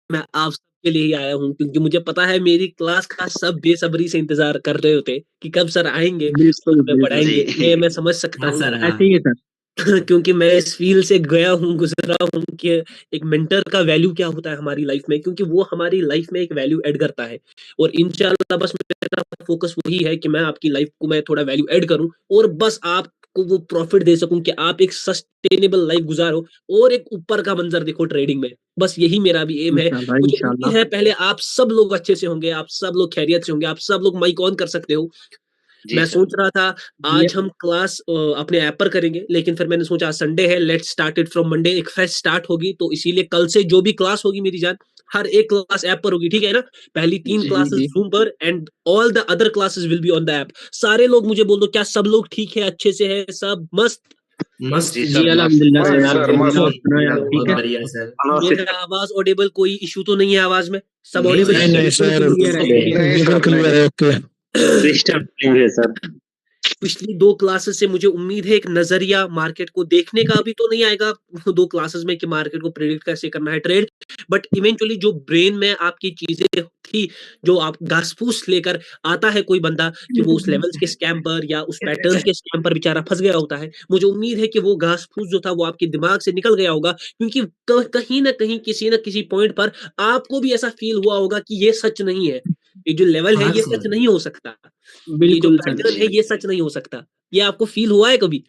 मैं आप सबके लिए ही आया हूँ, क्योंकि मुझे पता है मेरी क्लास का सब बेसब्री से इंतजार कर रहे होते कि कब सर आएंगे और बिल्कुल हमें बिल्कुल। पढ़ाएंगे। ये जी। मैं समझ सकता हाँ हूँ। सर, हाँ। ऐसे ही है सर। क्योंकि मैं इस फील्ड से गया हूँ, गुजरा हूँ कि एक मेंटर का वैल्यू क्या होता है हमारी लाइफ में, क्योंकि वो हमारी लाइफ में एक वैल्यू ऐड करता है। और इंशाल्लाह बस मेरा फोकस वही है कि मैं आपकी लाइफ को मैं थोड़ा वैल्यू ऐड करूँ, और बस आपको वो प्रॉफिट दे सकूं कि आप एक सस्टेनेबल लाइफ गुजारो और एक ऊपर का मंजर देखो ट्रेडिंग में। बस यही मेरा भी एम है। इंशाल्लाह मुझे इंशाल्लाह। उम्मीद है पहले आप सब लोग अच्छे से होंगे, आप सब लोग खैरियत से होंगे, आप सब लोग माइक ऑन कर सकते हो। जी मैं सर। सोच रहा था ये आज हम क्लास अपने ऐप पर करेंगे, लेकिन फिर मैंने सोचा आज संडे है, let's start it from Monday, एक फ्रेश स्टार्ट होगी, तो इसीलिए कल से जो भी क्लास होगी मेरी जान, हर एक क्लास ऐप पर होगी, ठीक है ना। पहली 3 जी जी क्लासेस जी जूम पर and all the other classes will be on the app. सारे लोग मुझे बोल दो, क्या सब लोग ठीक है, अच्छे से है, सब मस्त? मस्त जी सब मस्त। अल्हम्दुलिल्लाह मस्त सर, आप सर आप मस्त। सुनाए, आप ठीक बहुत है? बढ़िया सर। मेरा आवाज ऑडिबल, कोई इशू तो नहीं है आवाज में? सब नहीं ऑडिबल सर, है? नहीं बिल्कुल सर, क्लियर है, नहीं। क्लियर है। नहीं सर, क्लियर है, ओके। क्रिस्टल क्लियर है सर। पिछली 2 क्लासेस से मुझे उम्मीद है एक नजरिया मार्केट को देखने का अभी तो नहीं आएगा 2 क्लासेस में कि मार्केट को प्रेडिक्ट कैसे करना है, ट्रेड, बट इवेंचुअली जो ब्रेन में आपकी चीजें थी, जो आप घास-फूस लेकर आता है कोई बंदा कि वो उस लेवल्स के स्कैम पर या उस पैटर्न्स के स्कैम पर बेचारा फंस गया होता है। मुझे उम्मीद है कि वो घास-फूस जो था वो आपके दिमाग से निकल गया होगा, क्योंकि कहीं न कहीं किसी न किसी पॉइंट पर आपको भी ऐसा फील हुआ होगा कि ये सच नहीं है। ये जो लेवल है हाँ ये सच सर। नहीं हो सकता। ये जो बिल्कुल सर। पैटर्न है जी। ये सच नहीं हो सकता। ये आपको फील हुआ है कभी?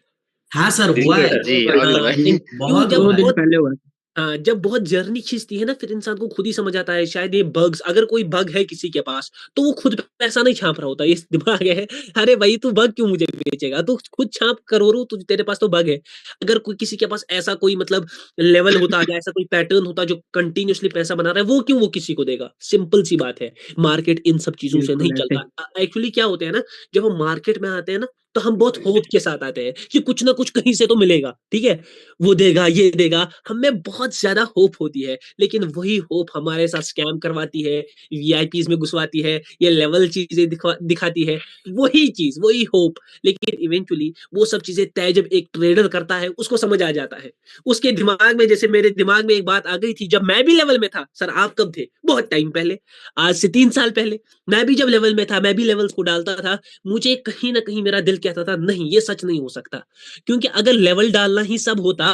हाँ सर, हुआ बिल्कुल है। सर जी, बिल्कुल ऑल हाँ, भाई। ये क्यों बहुत जब हुआ 2 है। दिन बहुत पहले हुआ था। हाँ, जब बहुत जर्नी खींचती है ना, फिर इंसान को खुद ही समझ आता है शायद ये बग्स, अगर कोई बग है किसी के पास तो वो खुद पैसा नहीं छाप रहा होता, ये दिमाग है, अरे भाई तू बग क्यों मुझे बेचेगा, तू खुद छाप करोड़ों, तू तेरे पास तो बग है। अगर कोई किसी के पास ऐसा कोई मतलब लेवल होता या ऐसा कोई पैटर्न होता जो कंटिन्यूअसली पैसा बना रहा है, वो क्यों वो किसी को देगा? सिंपल सी बात है। मार्केट इन सब चीजों से नहीं बिल्कुल ऐसे ही। चलता। एक्चुअली क्या होता है ना, जब हम मार्केट में आते हैं ना, तो हम बहुत होप के साथ आते हैं कि कुछ ना कुछ कहीं से तो मिलेगा, ठीक है, वो देगा, ये देगा, हमें बहुत ज्यादा होप होती है, लेकिन वही होप हमारे साथ स्कैम करवाती है, वीआईपीज में घुसवाती है, ये लेवल चीजें दिखाती है, वही चीज, वही होप। लेकिन इवेंचुअली वो सब चीजें तय जब एक ट्रेडर करता है उसको समझ आ जाता है। उसके दिमाग में, जैसे मेरे दिमाग में एक बात आ गई थी जब मैं भी लेवल में था। सर आप कब थे? बहुत टाइम पहले, आज से 3 साल पहले। मैं भी जब लेवल में था, मैं भी लेवल्स को डालता था, मुझे कहीं ना कहीं मेरा दिल कहता था नहीं ये सच नहीं हो सकता, क्योंकि अगर लेवल डालना ही सब होता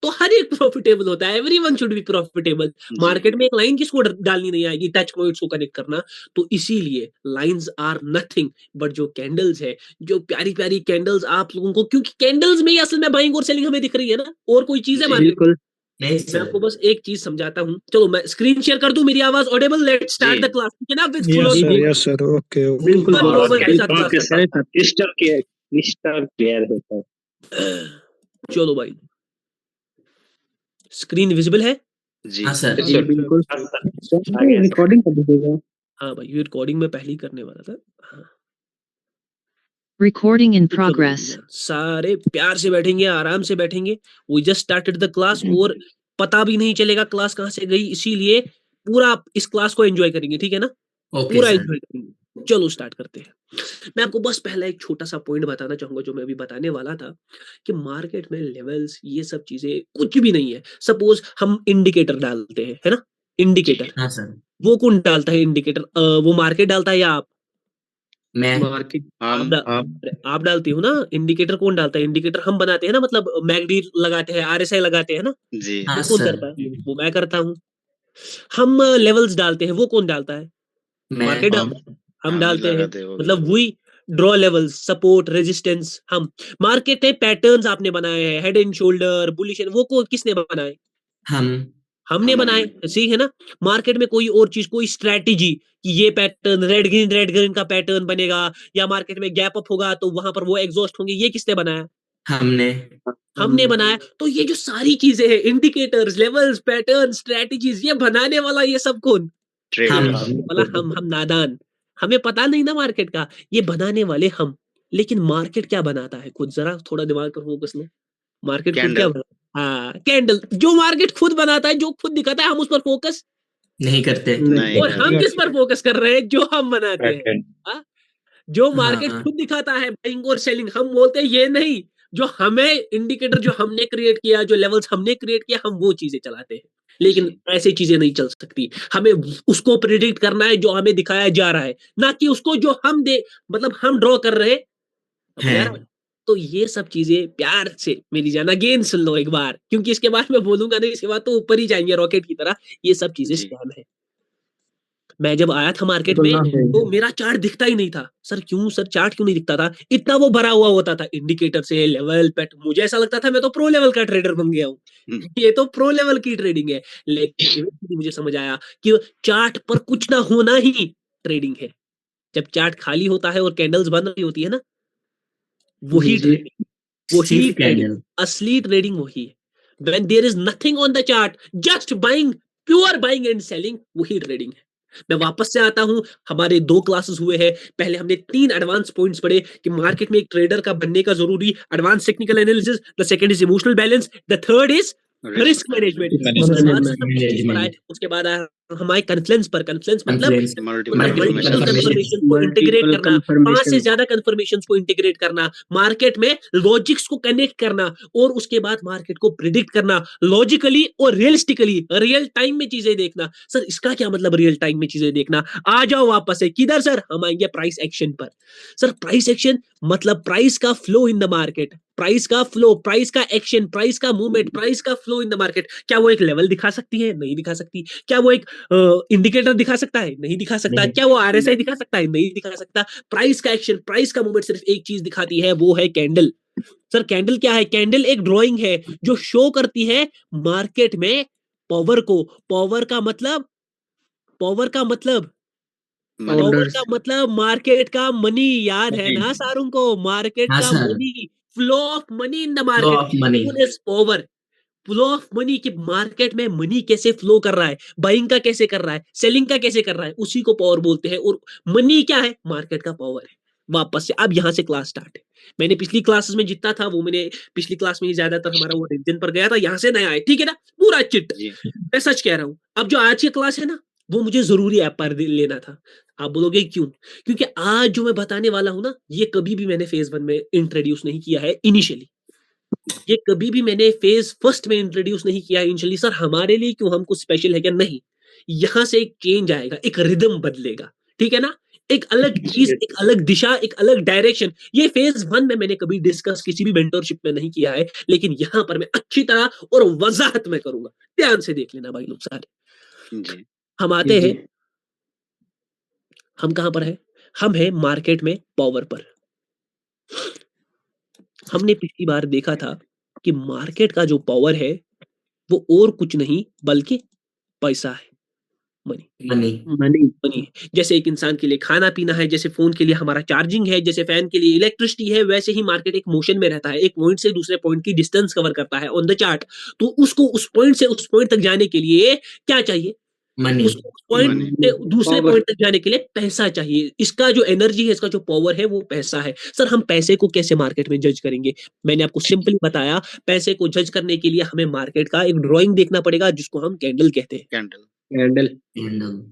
तो हर एक प्रॉफिटेबल होता है, एवरीवन शुड बी प्रॉफिटेबल। जी। मार्केट में एक लाइन किसको डालनी नहीं आएगी, टच पॉइंट्स को कनेक्ट करना। तो इसीलिए लाइंस आर नथिंग बट जो कैंडल्स है, जो प्यारी प्यारी कैंडल्स आप लोगों को, क्योंकि कैंडल्स में ही असल में बाइंग और सेलिंग हमें दिख रही है ना, और कोई चीज है जी। मार्केट में? बिल्कुल। नहीं मैं सर। आपको बस एक चीज समझाता हूँ, चलो मैं स्क्रीन शेयर कर दूं, मेरी आवाज ऑडिबल? लेट जी। स्टार्ट द क्लास, ठीक है ना, विद फुल यस ऑन जी सर, जी यस सर, ओके ओके। बिल्कुल फुल बिल्कुल ओवर ओके के साथ क्लास ओके करते सर, है sir. Crystal clear, crystal clear है सर। हैं। चलो भाई, स्क्रीन विजिबल है? हाँ जी सर। जी बिल्कुल। बिल्कुल। हाँ सर, आ गया सर। रिकॉर्डिंग कर दीजिएगा। हाँ भाई, ये रिकॉर्डिंग में पहले ही करने वाला था। हाँ, Recording in तो चलो progress. सारे प्यार से बैठेंगे, आराम से बैठेंगे। We just started the class, और पता भी नहीं चलेगा क्लास कहाँ से गई, इसीलिए पूरा आप इस क्लास को एंजॉय करेंगे, ठीक है ना, ओके पूरा सर। एंजॉय करेंगे। चलो स्टार्ट करते हैं। मैं आपको बस पहला एक छोटा सा पॉइंट बताना चाहूंगा जो मैं अभी बताने वाला था, कि मार्केट में लेवल्स ये सब चीजें कुछ भी नहीं है। सपोज हम इंडिकेटर डालते हैं, है ना, जी। इंडिकेटर, हाँ सर। वो कौन डालता है इंडिकेटर? वो मार्केट डालता है या आप? मैं। मार्केट। आप हम डा, अरे, आप डालती हो ना इंडिकेटर? कौन डालता है इंडिकेटर? हम बनाते हैं ना, मतलब मैगडी लगाते हैं, आरएसआई लगाते हैं ना, जी। हाँ वो कौन सर। करता है? वो मैं करता हूँ। हम लेवल्स डालते हैं, वो कौन डालता है? मैं। मार्केट हम डालता है। हम हम ही डालते हैं, लगाते हैं वो भी। मतलब we draw levels, support, resistance, हम। मार्केट है, पैटर्न्स आपने बनाए हैं, हेड एंड शोल्डर, बुलिश, वो को किसने बनाए? हम। हमने हम बनाए, सही है ना। मार्केट में कोई और चीज, कोई स्ट्रेटेजी कि ये पैटर्न रेड ग्रीन का पैटर्न बनेगा, या मार्केट में गैप अप होगा तो वहां पर वो एग्जॉस्ट होंगे, ये किसने बनाया? हमने। हमने बनाया। तो ये जो सारी चीजें हैं, इंडिकेटर्स, लेवल्स, पैटर्न, स्ट्रेटेजीज, ये बनाने वाला ये सब कौन? हम। ट्रेडर। बोला हम नादान, हमें पता नहीं ना मार्केट का, ये बनाने वाले हम। लेकिन मार्केट क्या बनाता है खुद? जरा थोड़ा दिमाग पर फोकस लो। मार्केट खुद क्या कैंडल। बनाता है? हाँ, कैंडल। जो मार्केट खुद बनाता है, जो खुद दिखाता है, हम उस पर फोकस, नहीं करते। नहीं। और हम किस पर फोकस कर रहे हैं? जो हम बनाते हैं। पैटर्न। हाँ? जो मार्केट हाँ। खुद दिखाता है बाइंग और सेलिंग, हम बोलते हैं ये नहीं, जो हमें इंडिकेटर जो हमने क्रिएट किया, जो लेवल्स हमने क्रिएट किया, हम वो चीजें चलाते हैं। लेकिन ऐसी चीजें नहीं चल सकती। हमें उसको प्रिडिक्ट करना है जो हमें दिखाया जा रहा है, ना कि उसको जो हम मतलब हम ड्रॉ कर रहे है। हैं। तो ये सब चीजें प्यार से मेरी जान अगेन सुन लो एक बार, क्योंकि इसके बाद मैं बोलूंगा नहीं, इसके बाद तो ऊपर ही जाएंगे रॉकेट की तरह। ये सब चीजें जी। स्कैम है। मैं जब आया था मार्केट में तो मेरा चार्ट दिखता ही नहीं था। सर क्यों सर, चार्ट क्यों नहीं दिखता था? इतना वो भरा हुआ होता था इंडिकेटर से, लेवल पेट। मुझे ऐसा लगता था मैं तो प्रो लेवल का ट्रेडर बन गया हूँ। ये तो प्रो लेवल की ट्रेडिंग है। लेकिन eventually मुझे समझ आया कि चार्ट पर कुछ ना होना ही ट्रेडिंग है। जब चार्ट खाली होता है और कैंडल्स बंद रही होती है ना, वही ट्रेडिंग, वही सिर्फ ट्रेडिंग, कैंडल। असली ट्रेडिंग वही है। When there is nothing on the chart, just buying, pure buying and selling, वही ट्रेडिंग है। मैं वापस से आता हूं, हमारे 2 क्लासेस हुए हैं। पहले हमने 3 एडवांस पॉइंट्स पढ़े कि मार्केट में एक ट्रेडर का बनने का जरूरी, advance technical analysis, the second is emotional balance, the third is risk management. उसके बाद सब कुछ चीज पर आए। उसके बाद आया हमारे कन्फ्लुएंस पर। कन्फ्लुएंस मतलब multiple multiple multiple confirmation. Confirmation को इंटीग्रेट करना, 5 से ज्यादा कंफर्मेशन को इंटीग्रेट करना, मार्केट में लॉजिक्स को कनेक्ट करना, और उसके बाद मार्केट को प्रिडिक्ट करना लॉजिकली और रियलिस्टिकली, रियल टाइम में चीजें देखना। सर इसका क्या मतलब रियल टाइम में चीजें देखना? आ जाओ वापस से, किधर सर? हम आएंगे प्राइस एक्शन पर। सर प्राइस एक्शन मतलब प्राइस का flow in the market, price का फ्लो, प्राइस का एक्शन, प्राइस का मूवमेंट, प्राइस का फ्लो इन द मार्केट। क्या वो एक लेवल दिखा सकती है? नहीं दिखा सकती। क्या वो एक इंडिकेटर दिखा सकता है? नहीं दिखा सकता। नहीं। क्या वो आरएसआई दिखा सकता है? नहीं दिखा सकता। प्राइस का एक्शन, प्राइस का मूवमेंट सिर्फ एक चीज दिखाती है, वो है कैंडल। सर कैंडल क्या है? कैंडल एक ड्राइंग है जो शो करती है मार्केट में पावर को। पावर का मतलब, पावर का मतलब, पावर का मतलब मार्केट का मनी। याद है ना सारुण को? मार्केट हाँ का sir. Money, flow of money in the flow market, of money. Is power. Flow of money, कि मार्केट में मनी कैसे फ्लो कर रहा है, बाइंग का कैसे कर रहा है, सेलिंग का कैसे कर रहा है, उसी को पावर बोलते हैं। और मनी क्या है? मार्केट का पावर है। वापस से अब यहां से क्लास स्टार्ट है। मैंने पिछली क्लासेस में जितना था वो मैंने पिछली क्लास में ही ज्यादातर हमारा वो रिवीजन पर गया था। यहां से नया है, ठीक है ना? पूरा चिट। मैं सच कह रहा हूं, अब जो आज की क्लास है ना, वो मुझे जरूरी ऐप पर लेना था। आप बोलोगे क्यों? क्योंकि आज जो मैं बताने वाला हूं ना, ये कभी भी मैंने फेज 1 में इंट्रोड्यूस नहीं किया है इनिशियली। ये कभी भी मैंने फेज फर्स्ट में इंट्रोड्यूस नहीं किया इनिशियली। सर हमारे लिए क्यों, हम कुछ स्पेशल है क्या? नहीं। यहां से एक चेंज आएगा, एक रिदम बदलेगा, ठीक है ना? एक अलग चीज, एक अलग दिशा, एक अलग डायरेक्शन। ये फेज 1 में मैंने कभी डिस्कस किसी भी मेंटरशिप में नहीं किया है, लेकिन यहां पर मैं अच्छी तरह और वजाहत में करूंगा। ध्यान से देख लेना भाई लोग सारे। हम आते हैं, हम कहां पर है? हम है मार्केट में पावर पर। हमने पिछली बार देखा था कि मार्केट का जो पावर है वो और कुछ नहीं बल्कि पैसा है, मनी। मनी। मनी है। जैसे एक इंसान के लिए खाना पीना है, जैसे फोन के लिए हमारा चार्जिंग है, जैसे फैन के लिए इलेक्ट्रिसिटी है, वैसे ही मार्केट एक मोशन में रहता है। एक पॉइंट से दूसरे पॉइंट की डिस्टेंस कवर करता है ऑन द चार्ट। तो उसको उस पॉइंट से उस पॉइंट तक जाने के लिए क्या चाहिए? मनी। उसको उस पॉइंट से दूसरे पॉइंट तक जाने के लिए पैसा चाहिए। इसका जो एनर्जी है, इसका जो पावर है, वो पैसा है। सर हम पैसे को कैसे मार्केट में जज करेंगे? मैंने आपको सिंपली बताया, पैसे को जज करने के लिए हमें मार्केट का एक ड्राइंग देखना पड़ेगा, जिसको हम कैंडल कहते हैं। कैंडल।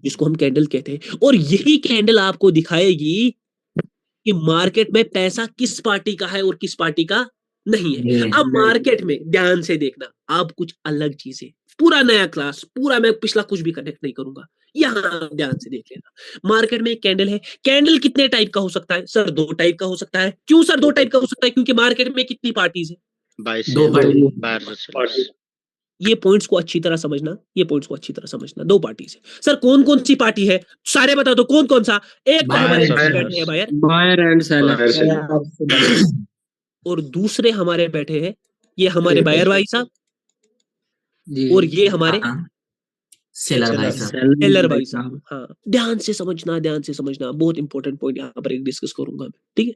जिसको हम कैंडल कहते हैं। और यही कैंडल आपको दिखाएगी कि मार्केट में पैसा किस पार्टी का है और किस पार्टी का नहीं है। अब मार्केट में ध्यान से देखना, अब कुछ अलग चीजें, पूरा नया क्लास, पूरा मैं पिछला कुछ भी कनेक्ट नहीं करूंगा। यहाँ ध्यान से देख लेना। मार्केट में एक कैंडल है। कैंडल कितने टाइप का हो सकता है? सर 2 टाइप का हो सकता है। क्यों सर 2 टाइप का हो सकता है? क्योंकि मार्केट में कितनी पार्टीज है? 2 पार्टी। ये पॉइंट्स को अच्छी तरह समझना, ये पॉइंट्स को अच्छी तरह समझना। 2 पार्टीज है। सर कौन कौन सी पार्टी है? सारे बता दो कौन कौन सा। एक तो हमारे बैठे हैं बायर एंड सेलर। और दूसरे हमारे बैठे हैं, ये हमारे बायर भाई साहब, और ये हमारे सेलर भाई साहब। सेलर भाई साहब। हाँ ध्यान से समझना, ध्यान से समझना, बहुत इंपॉर्टेंट पॉइंट यहाँ पर एक डिस्कस करूंगा मैं, ठीक है?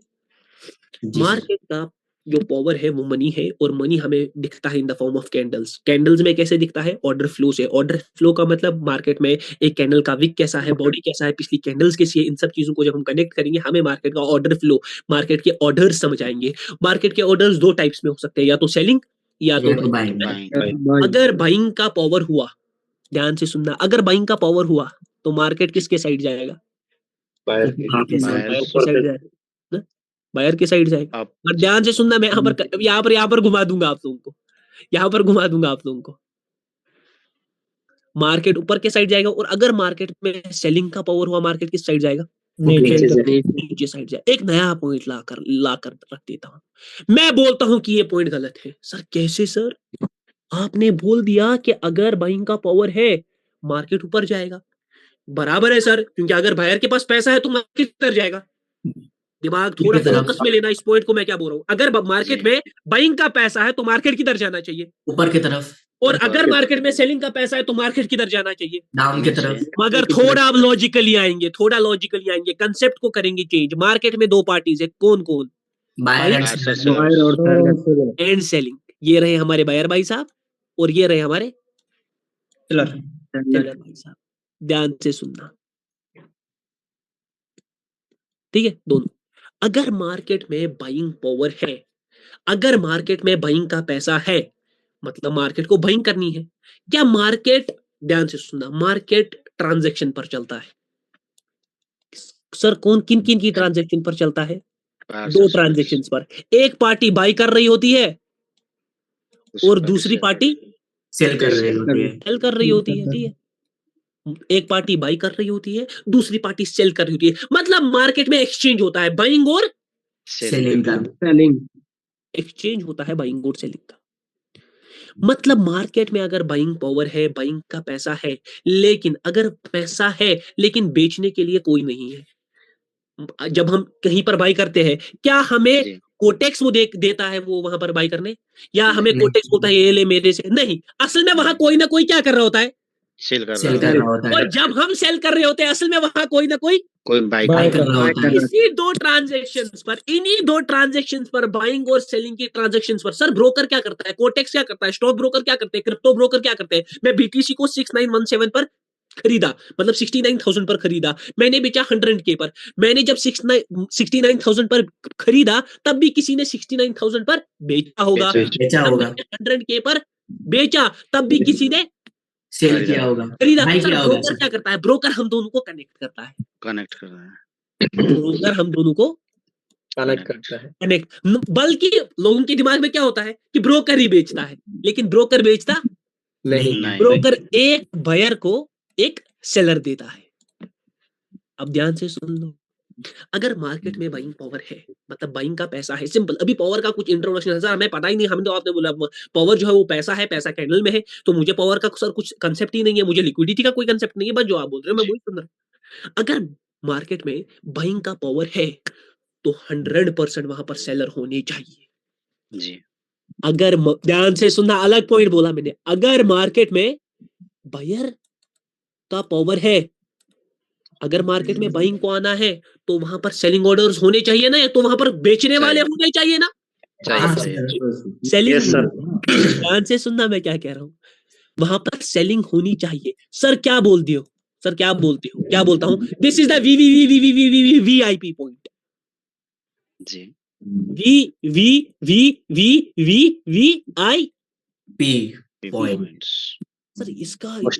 मार्केट का जो पावर है वो मनी है, और मनी हमें दिखता है इन the form of candles. Candles में कैसे दिखता है? ऑर्डर फ्लो से। ऑर्डर फ्लो का मतलब मार्केट में एक कैंडल का विक कैसा है, बॉडी कैसा है, पिछली कैंडल्स कैसी है, इन सब चीजों को जब हम कनेक्ट करेंगे, हमें मार्केट का ऑर्डर फ्लो, मार्केट के ऑर्डर्स समझ आएंगे। मार्केट के ऑर्डर्स 2 टाइप्स में हो सकते हैं, या तो सेलिंग या तो बाइंग। अगर बाइंग का पावर हुआ, ध्यान से सुनना, अगर बाइंग का पावर हुआ तो मार्केट किसके साइड जाएगा? बायर की साइड जाएगा। बायर की साइड जाएगा। अब और ध्यान से सुनना, मैं यहाँ पर घुमा दूंगा आप लोगों को, यहाँ पर घुमा दूंगा आप लोगों को। मार्केट ऊपर के साइड जाएगा, और अगर मार्केट में सेलिंग का पावर हुआ, मार्केट किस साइड जाएगा? नीचे से नीचे साइड जाए। एक नया पॉइंट लाकर रख देता हूं। मैं बोलता हूं कि ये पॉइंट गलत है। सर कैसे सर? आपने बोल दिया कि अगर बाइंग का पावर है मार्केट ऊपर जाएगा। बराबर है सर, क्योंकि अगर बायर के पास पैसा है तो मार्केट ऊपर जाएगा। दिमाग थोड़ा फोकस में लेना इस पॉइंट को। मैं क्या बोल रहा हूँ, अगर मार्केट में बाइंग का पैसा है तो मार्केट किधर जाना चाहिए? ऊपर की तरफ। और अगर मार्केट में सेलिंग का पैसा है तो मार्केट किधर जाना चाहिए? डाउन की तरफ। मगर थोड़ा अब लॉजिकली आएंगे, थोड़ा लॉजिकली आएंगे, कंसेप्ट को करेंगे चेंज। मार्केट में दो पार्टीज है, कौन कौन? Buyer Buyer and selling. ये रहे हमारे बायर भाई साहब, और ये रहे हमारे सेलर भाई साहब। ध्यान से सुनना, ठीक है? दोनों। अगर मार्केट में बाइंग पावर है, अगर मार्केट में बाइंग का पैसा है, मतलब मार्केट को बाइंग करनी है। क्या मार्केट, ध्यान से सुनना, मार्केट ट्रांजैक्शन पर चलता है। सर कौन किन किन की ट्रांजैक्शन पर चलता है? दो ट्रांजैक्शन पर। एक पार्टी बाई कर रही होती है और दूसरी पार्टी सेल कर रही होती है। सेल कर रही होती है, ठीक है? एक पार्टी बाई कर रही होती है, दूसरी पार्टी सेल कर रही होती है। मतलब मार्केट में एक्सचेंज होता है बाइंग और सेलिंग का। एक्सचेंज होता है बाइंग और सेलिंग का। मतलब मार्केट में अगर बाइंग पावर है, बाइंग का पैसा है, लेकिन अगर पैसा है लेकिन बेचने के लिए कोई नहीं है। जब हम कहीं पर बाई करते हैं, क्या हमें कोटेक्स वो देता है वो वहां पर बाई करने, या हमें कोटेक्स बोलता है ये ले मेरे से? नहीं, असल में वहां कोई ना कोई क्या कर रहा होता है? सेल कर रहा होता है। और जब हम सेल कर रहे होते हैं, असल में वहां कोई ना कोई बाई कर रहा होता है। इसी दो ट्रांजैक्शंस पर, इन्हीं दो ट्रांजैक्शंस पर, बाइंग और सेलिंग की ट्रांजैक्शंस पर, सर ब्रोकर क्या करता है? कोटेक्स क्या करता है? स्टॉक ब्रोकर क्या करते हैं? क्रिप्टो ब्रोकर क्या करते हैं? मैं बीटीसी को 6917 पर खरीदा, मतलब 69,000 पर खरीदा, मैंने बेचा 100K पर। मैंने जब 69,000 पर खरीदा, तब भी किसी ने 69,000 पर बेचा होगा। 100K पर बेचा, तब भी किसी ने सेल किया होगा, खरीदा। सर ब्रोकर क्या करता है? ब्रोकर हम दोनों को कनेक्ट करता है। ब्रोकर हम दोनों को कनेक्ट करता है। कनेक्ट। बल्कि लोगों के दिमाग में क्या होता है कि ब्रोकर ही बेचता है, लेकिन ब्रोकर बेचता नहीं। ब्रोकर एक बायर को एक सेलर देता है। अब ध्यान से सुन लो, अगर मार्केट में बाइंग पावर है, मतलब बाइंग का पैसा है, सिंपल। अभी पावर का कुछ इंट्रोडक्शन है सर, हमें पता ही नहीं। हम तो आपने बोला पावर जो है वो पैसा है, पैसा कैंडल में है, तो मुझे पावर का सर कुछ कंसेप्ट ही नहीं है, मुझे लिक्विडिटी का कोई कंसेप्ट नहीं है। बस जो आप बोल रहे हो मैं वही सुन रहा हूं। अगर मार्केट में बाइंग का पावर है तो 100% वहां पर सेलर होने चाहिए जी। अगर ध्यान से सुनना, अलग पॉइंट बोला मैंने। अगर मार्केट में बायर का पावर है, अगर मार्केट में बाइंग को आना है, तो वहां पर सेलिंग ऑर्डर्स होने चाहिए ना, तो वहां पर बेचने वाले होने चाहिए ना। सेलिंग, ध्यान से सुनना मैं क्या कह रहा हूं, वहां पर सेलिंग होनी चाहिए। सर क्या बोलते हो? सर क्या बोलते हो? क्या बोलता हूं? This is the VIP point जी। V point. सर इसका इतना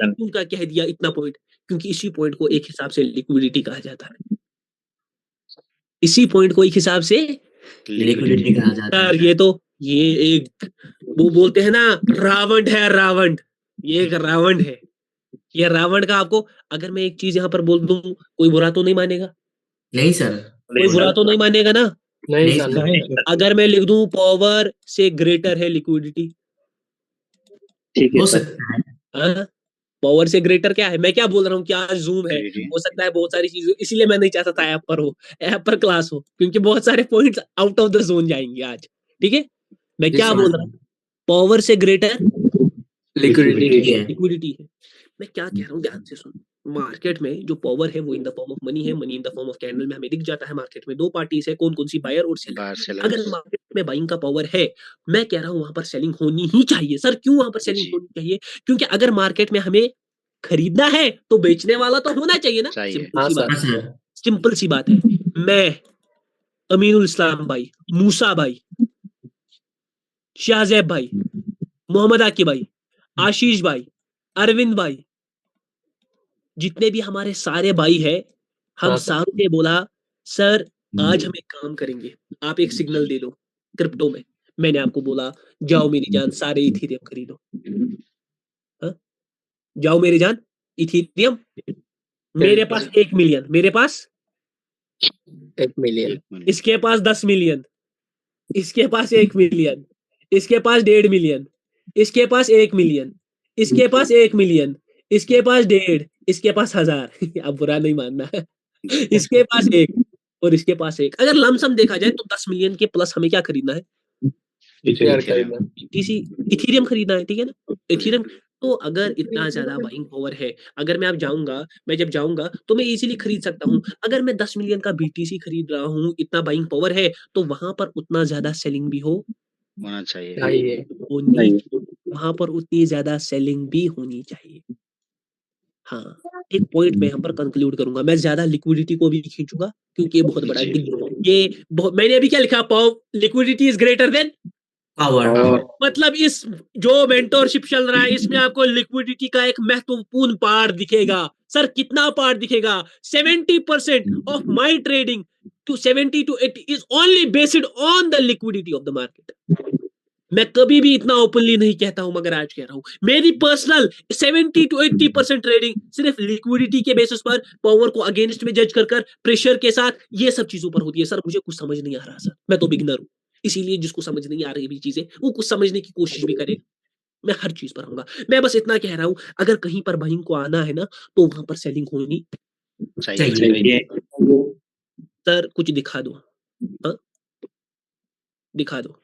क्यों का कह दिया इतना पॉइंट? क्योंकि इसी पॉइंट को एक हिसाब से लिक्विडिटी कहा जाता है। इसी पॉइंट को एक हिसाब से लिक्विडिटी कहा जाता है। ये एक वो बोलते हैं ना, रावण है रावण। ये एक रावण है। ये रावण का आपको, अगर मैं एक चीज यहाँ पर बोल दूं, कोई बुरा तो नहीं मानेगा? नहीं सर, कोई बुरा तो नहीं मानेगा ना? नहीं सर। अगर मैं लिख दूं पावर से ग्रेटर है लिक्विडिटी, ठीक हो है सकता है। पावर से ग्रेटर क्या है? मैं क्या बोल रहा हूँ, क्या जूम है? हो सकता है बहुत सारी चीजें, इसीलिए मैं नहीं चाहता था ऐप पर हो, ऐप पर क्लास हो, क्योंकि बहुत सारे points out of the zone जाएंगे आज। ठीक है, मैं क्या बोल रहा हूँ, पावर से ग्रेटर लिक्विडिटी है। मैं क्या कह रहा हूँ, ध्यान से सुन। मार्केट में जो पावर है वो in the form of money है, money in the form of candle में हमें दिख जाता है। मार्केट में दो पार्टीज है, कौन कौन सी? बायर और सेलर। अगर मार्केट में बाइंग का पावर है, मैं कह रहा हूं वहां पर सेलिंग होनी ही चाहिए। सर क्यों वहां पर सेलिंग होनी चाहिए? क्योंकि अगर मार्केट में हमें खरीदना है तो बेचने वाला तो होना चाहिए ना। सिंपल सी बात है। मैं, अमीनुल इस्लाम भाई, मूसा भाई, शाहजैब भाई, मोहम्मद आकिब भाई, आशीष भाई, अरविंद भाई, जितने भी हमारे सारे भाई हैं, हम सारों ने बोला सर आज हम एक काम करेंगे, आप एक सिग्नल दे दो क्रिप्टो में। मैंने आपको बोला जाओ मेरी जान सारे इथेरियम खरीदो, हाँ? जाओ मेरी जान इथेरियम, मेरे पास 1 मिलियन, मेरे पास 1 मिलियन, इसके पास 10 मिलियन, इसके पास 1 मिलियन, इसके पास 1.5 मिलियन, इसके पास 1 मिलियन, इसके पास 1 मिलियन, इसके पास 1.5, इसके पास 1000 अब बुरा नहीं मानना इसके पास 1 और इसके पास 1। अगर लमसम देखा जाए तो 10 मिलियन के प्लस हमें क्या खरीदना है? इथेरियम खरीदना है, ठीक है ना? इथेरियम। तो अगर इतना ज्यादा बाइंग पावर है, अगर मैं जब जाऊंगा तो मैं इजीली खरीद सकता हूँ। अगर मैं 10 मिलियन का बीटीसी खरीद रहा हूँ, इतना बाइंग पावर है, तो वहां पर उतना ज्यादा सेलिंग भी होना चाहिए। वहां पर उतनी ज्यादा सेलिंग भी होनी चाहिए। हाँ, एक पॉइंट मैं यहाँ पर कंक्लूड करूंगा, मैं ज्यादा लिक्विडिटी को भी खींचूंगा क्योंकि ये बहुत बड़ा मैंने अभी क्या लिखा? Liquidity is greater than power. मतलब इस जो मेंटोरशिप चल रहा है इसमें आपको लिक्विडिटी का एक महत्वपूर्ण पार्ट दिखेगा। सर कितना पार्ट दिखेगा? 70% of my trading to 70 to 80 is only based on the liquidity of the market. मैं कभी भी इतना ओपनली नहीं कहता हूं, मगर आज कह रहा हूं, मेरी पर्सनल 70 to 80% ट्रेडिंग सिर्फ लिक्विडिटी के बेसिस पर, पावर को अगेंस्ट में जज कर प्रेशर के साथ, ये सब चीजों पर होती है। सर मुझे कुछ समझ नहीं आ रहा सर, मैं तो बिगिनर हूं, इसीलिए जिसको समझ नहीं आ रही भी चीजें वो कुछ समझने की कोशिश भी करे। मैं हर चीज पर आऊंगा, मैं बस इतना कह रहा हूं, अगर कहीं पर बाइंग को आना है ना तो वहां पर सेलिंग होनी चाहिए। सर कुछ दिखा दो, हाँ? दिखा दो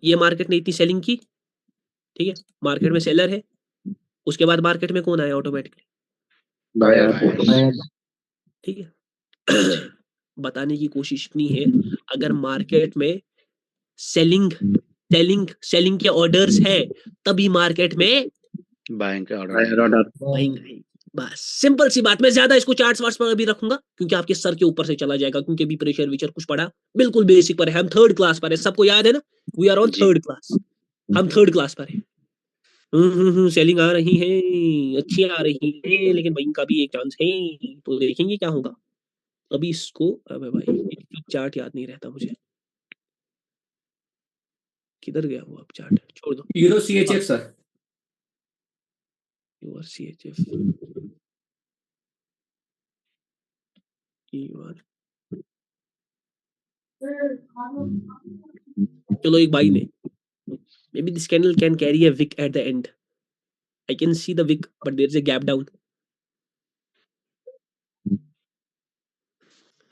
ये मार्केट ने इतनी सेलिंग की, ठीक है, मार्केट में सेलर है, उसके बाद मार्केट में कौन आया? ऑटोमेटिकली ठीक है बताने की कोशिश इतनी है, अगर मार्केट में सेलिंग के ऑर्डर्स है तभी मार्केट में बाइंग का ऑर्डर। बाइंग है। बस सिंपल सी बात। मैं ज्यादा इसको चार्ट्स वार्ट्स पर अभी रखूंगा क्योंकि आपके सर के ऊपर से चला जाएगा, क्योंकि अभी प्रेशर विचर कुछ पड़ा बिल्कुल बेसिक पर है, हम 3rd क्लास पर है, सबको याद है ना? We are on 3rd class, हम 3rd क्लास पर है। सेलिंग आ रही है, अच्छी आ रही है, लेकिन बाइंग का भी एक चांस है, तो देखेंगे क्या होगा। अभी इसको, अबे भाई चार्ट याद नहीं रहता मुझे, किधर गया वो? अब चार्ट छोड़ दो। यूरो सीएचएफ सर, यूआर सीएचएफ चलो एक बाई ने, maybe this candle can carry a wick at the end. I can see the wick but there is a gap down.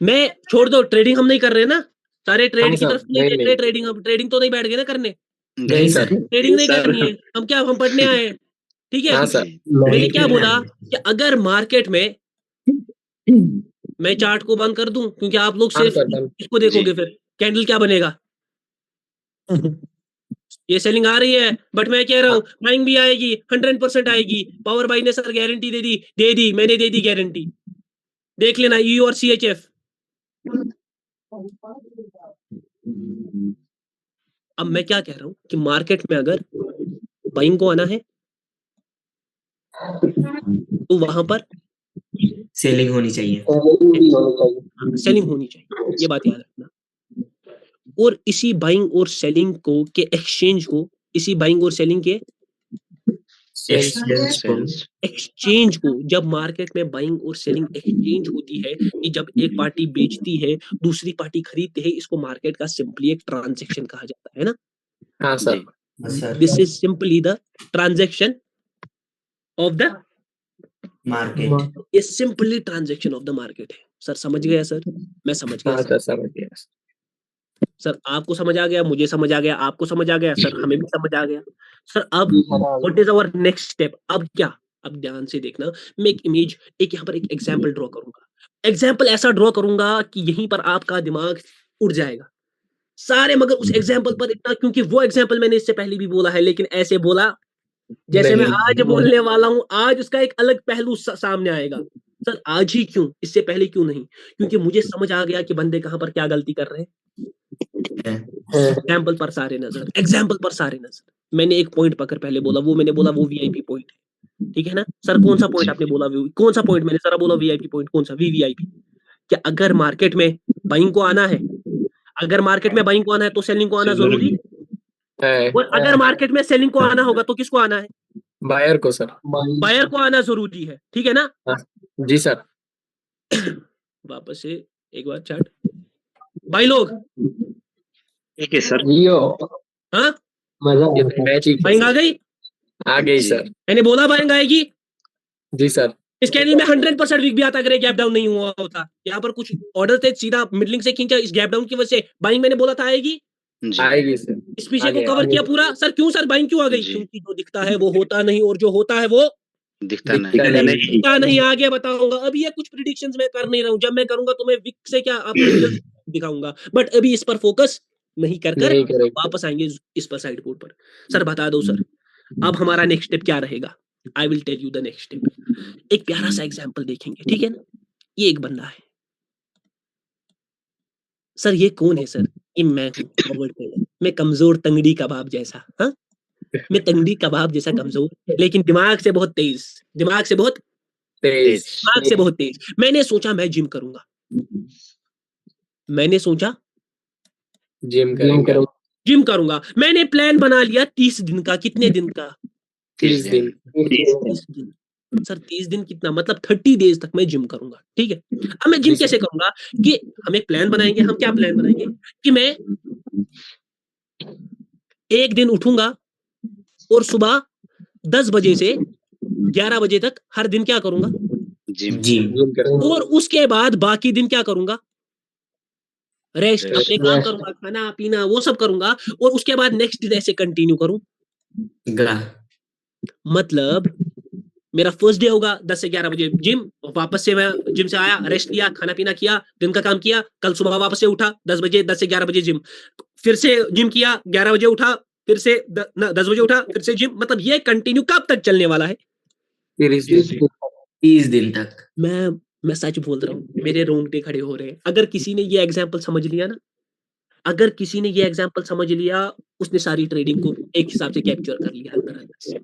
मैं छोड़ दो, ट्रेडिंग हम नहीं कर रहे ना, सारे ट्रेड की तरफ नहीं देख रहे, ट्रेडिंग हम ट्रेडिंग तो नहीं बैठ गए ना करने, नहीं सर, ट्रेडिंग नहीं करनी है, हम क्या, हम पढ़ने आए हैं, ठीक है? मैंने क्या बोला कि अगर मार्केट में, मैं चार्ट को बंद कर दूं क्योंकि आप लोग सिर्फ इसको देखोगे, फिर कैंडल क्या बनेगा? ये सेलिंग आ रही है, बट मैं कह रहा हूँ बाइंग भी आएगी, 100% आएगी। पावर बाई ने सर गारंटी दे दी, मैंने दे दी गारंटी, देख लेना यू और सीएचएफ। अब मैं क्या कह रहा हूँ कि मार्केट में अगर बाइंग को आना है तो वहां पर सेलिंग होनी चाहिए, सेलिंग होनी चाहिए, ये बात याद रखना। और इसी बाइंग और सेलिंग को के एक्सचेंज को, इसी बाइंग और सेलिंग के एक्सचेंज को, जब मार्केट में बाइंग और सेलिंग एक्सचेंज होती है, कि जब एक पार्टी बेचती है दूसरी पार्टी खरीदती है, इसको मार्केट का सिंपली एक ट्रांजैक्शन कहा जाता है ना? हाँ sir, this is simply the transaction of the market. ये simply transaction of the market है। सर समझ गया सर? मैं समझ गया सर, समझ गया सर, आपको समझ आ गया, मुझे समझ आ गया, आपको समझ आ गया सर, हमें भी समझ आ गया सर। अब what is our next step? अब क्या? अब ध्यान से देखना, मैं एक इमेज, एक यहाँ पर एक एग्जाम्पल ड्रॉ करूंगा, एग्जाम्पल ऐसा ड्रॉ करूंगा कि यहीं पर आपका दिमाग उड़ जाएगा सारे, मगर उस एग्जाम्पल पर इतना, क्योंकि वो एग्जाम्पल मैंने इससे पहले भी बोला है, लेकिन ऐसे बोला जैसे मैं आज बोलने वाला हूं, आज उसका एक अलग पहलू सामने आएगा। सर आज ही क्यों, इससे पहले क्यों नहीं? क्योंकि मुझे समझ आ गया कि बंदे कहां पर क्या गलती कर रहे हैं। एग्जाम्पल पर सारे नजर, एग्जाम्पल पर सारे नजर। मैंने एक पॉइंट पकड़ पहले बोला, वो मैंने बोला वो वीआईपी पॉइंट है, ठीक है ना? सर कौन सा पॉइंट आपने बोला? कौन सा पॉइंट मैंने जरा बोला? वीआईपी पॉइंट कौन सा? वीवीआईपी कि अगर मार्केट में बाइंग को आना है, अगर मार्केट में बाइंग को आना है तो सेलिंग को आना जरूरी है और अगर मार्केट में सेलिंग को आना होगा तो किसको आना है? बायर को सर। बायर को आना जरूरी है, ठीक है ना? जी सर। वापस से एक बार चैट भाई लोग, ठीक है सर। हाँ मैच बाइंग आ गई? आ गई जी। सर। मैंने बोला बाइंग आएगी। जी सर। इस कैंडल में 100% वीक भी आता अगर गैप डाउन नहीं हुआ होता। यहाँ पर कुछ ऑर्डर थे सीधा मिडलिंग से खींचा, इस गैप डाउन की वजह से बाइंग मैंने बोला था आएगी। जी। आएगी सर। इस पीछे आ को गया, कवर आ किया गया। पूरा। सर क्यों सर बाइंग क्यों आ गई? जी। क्योंकि जो दिखता है वो होता नहीं और जो होता है वो दिखता नहीं। दिखता नहीं। आगे बताऊंगा। अभी ये कुछ प्रिडिक्शंस मैं कर नहीं रहा हूँ, जब मैं करूंगा तो मैं विक से क्या आपको रिजल्ट दिखाऊंगा, बट अभी इस पर फोकस नहीं कर नहीं करेंगे। वापस आएंगे इस पर साइड बोर्ड पर। सर बता दो सर, अब हमारा नेक्स्ट स्टेप क्या रहेगा? I will tell you the next step. एक प्यारा सा एग्जांपल देखेंगे, ठीक है ना? ये एक बंदा है सर, ये कौन है सर? ये मैं हूँ, फॉरवर्ड ट्रेडर। मैं कमजोर तंगड़ी कबाब जैसा, हाँ, मैं तंगड़ी कबाब जैसा कमजोर, लेकिन दिमाग से बहुत तेज, दिमाग से बहुत तेज। दिमाग से बहुत तेज। मैंने सोचा मैं जिम करूंगा, मैंने सोचा जिम करेंगे। जिम करूंगा। मैंने प्लान बना लिया 30 दिन का। कितने दिन का? 30 दिन। 30 दिन। सर 30 दिन कितना मतलब 30 डेज तक मैं जिम करूंगा, ठीक है? अब मैं जिम जी सर। कैसे करूंगा कि हम एक प्लान बनाएंगे। हम क्या प्लान बनाएंगे कि मैं एक दिन उठूंगा और सुबह 10 बजे से 11 बजे तक हर दिन क्या करूंगा? जिम। जिम करेंगे। और उसके बाद बाकी दिन क्या करूंगा? Rest, Rest. अपने काम करूंगा, खाना पीना वो सब करूंगा, और उसके बाद नेक्स्ट डे ऐसे कंटिन्यू करूं। मतलब मेरा फर्स्ट डे होगा 10 से 11 बजे जिम, वापस से मैं जिम से आया, रेस्ट लिया, खाना पीना किया, दिन का काम किया, कल सुबह वापस से उठा 10 बजे, 10 से 11 बजे जिम, फिर से जिम किया, 11 बजे उठा, फिर से 10 बजे उठा, फिर से जिम। मतलब ये कंटिन्यू कब तक चलने वाला है? 30 दिन तक। मैं सच बोल रहा हूँ, मेरे रोंगटे खड़े हो रहे हैं। अगर किसी ने ये एग्जांपल समझ लिया ना, अगर किसी ने ये एग्जांपल समझ लिया, उसने सारी ट्रेडिंग को एक हिसाब से कैप्चर कर लिया अंदर अंदर से।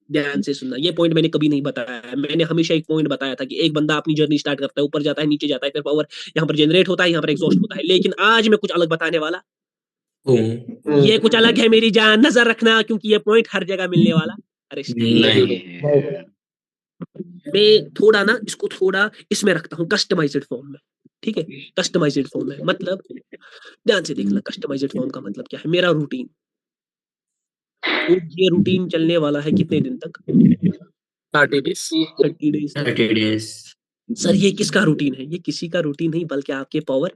ध्यान से सुनना, ये पॉइंट मैंने कभी नहीं बताया है। मैंने हमेशा एक पॉइंट बताया था कि एक बंदा अपनी जर्नी स्टार्ट करता है, ऊपर जाता है, नीचे जाता है, फिर पावर यहाँ पर जनरेट होता है, यहाँ पर एग्जॉस्ट होता है। लेकिन आज मैं कुछ अलग बताने वाला, ये कुछ अलग है मेरी जान, नजर रखना, क्योंकि ये पॉइंट हर जगह मिलने वाला अरे नहीं है। मैं थोड़ा ना इसको थोड़ा इसमें रखता हूँ कस्टमाइज्ड फॉर्म में, ठीक है? कस्टमाइज्ड फॉर्म में मतलब ध्यान से देखना, कस्टमाइज्ड फॉर्म का मतलब क्या है? मेरा रूटीन, और ये रूटीन चलने वाला है कितने दिन तक? 30 डेज। 30 डेज। 30 डेज। सर ये किसका रूटीन है? ये किसी का रूटीन नहीं, बल्कि आपके पावर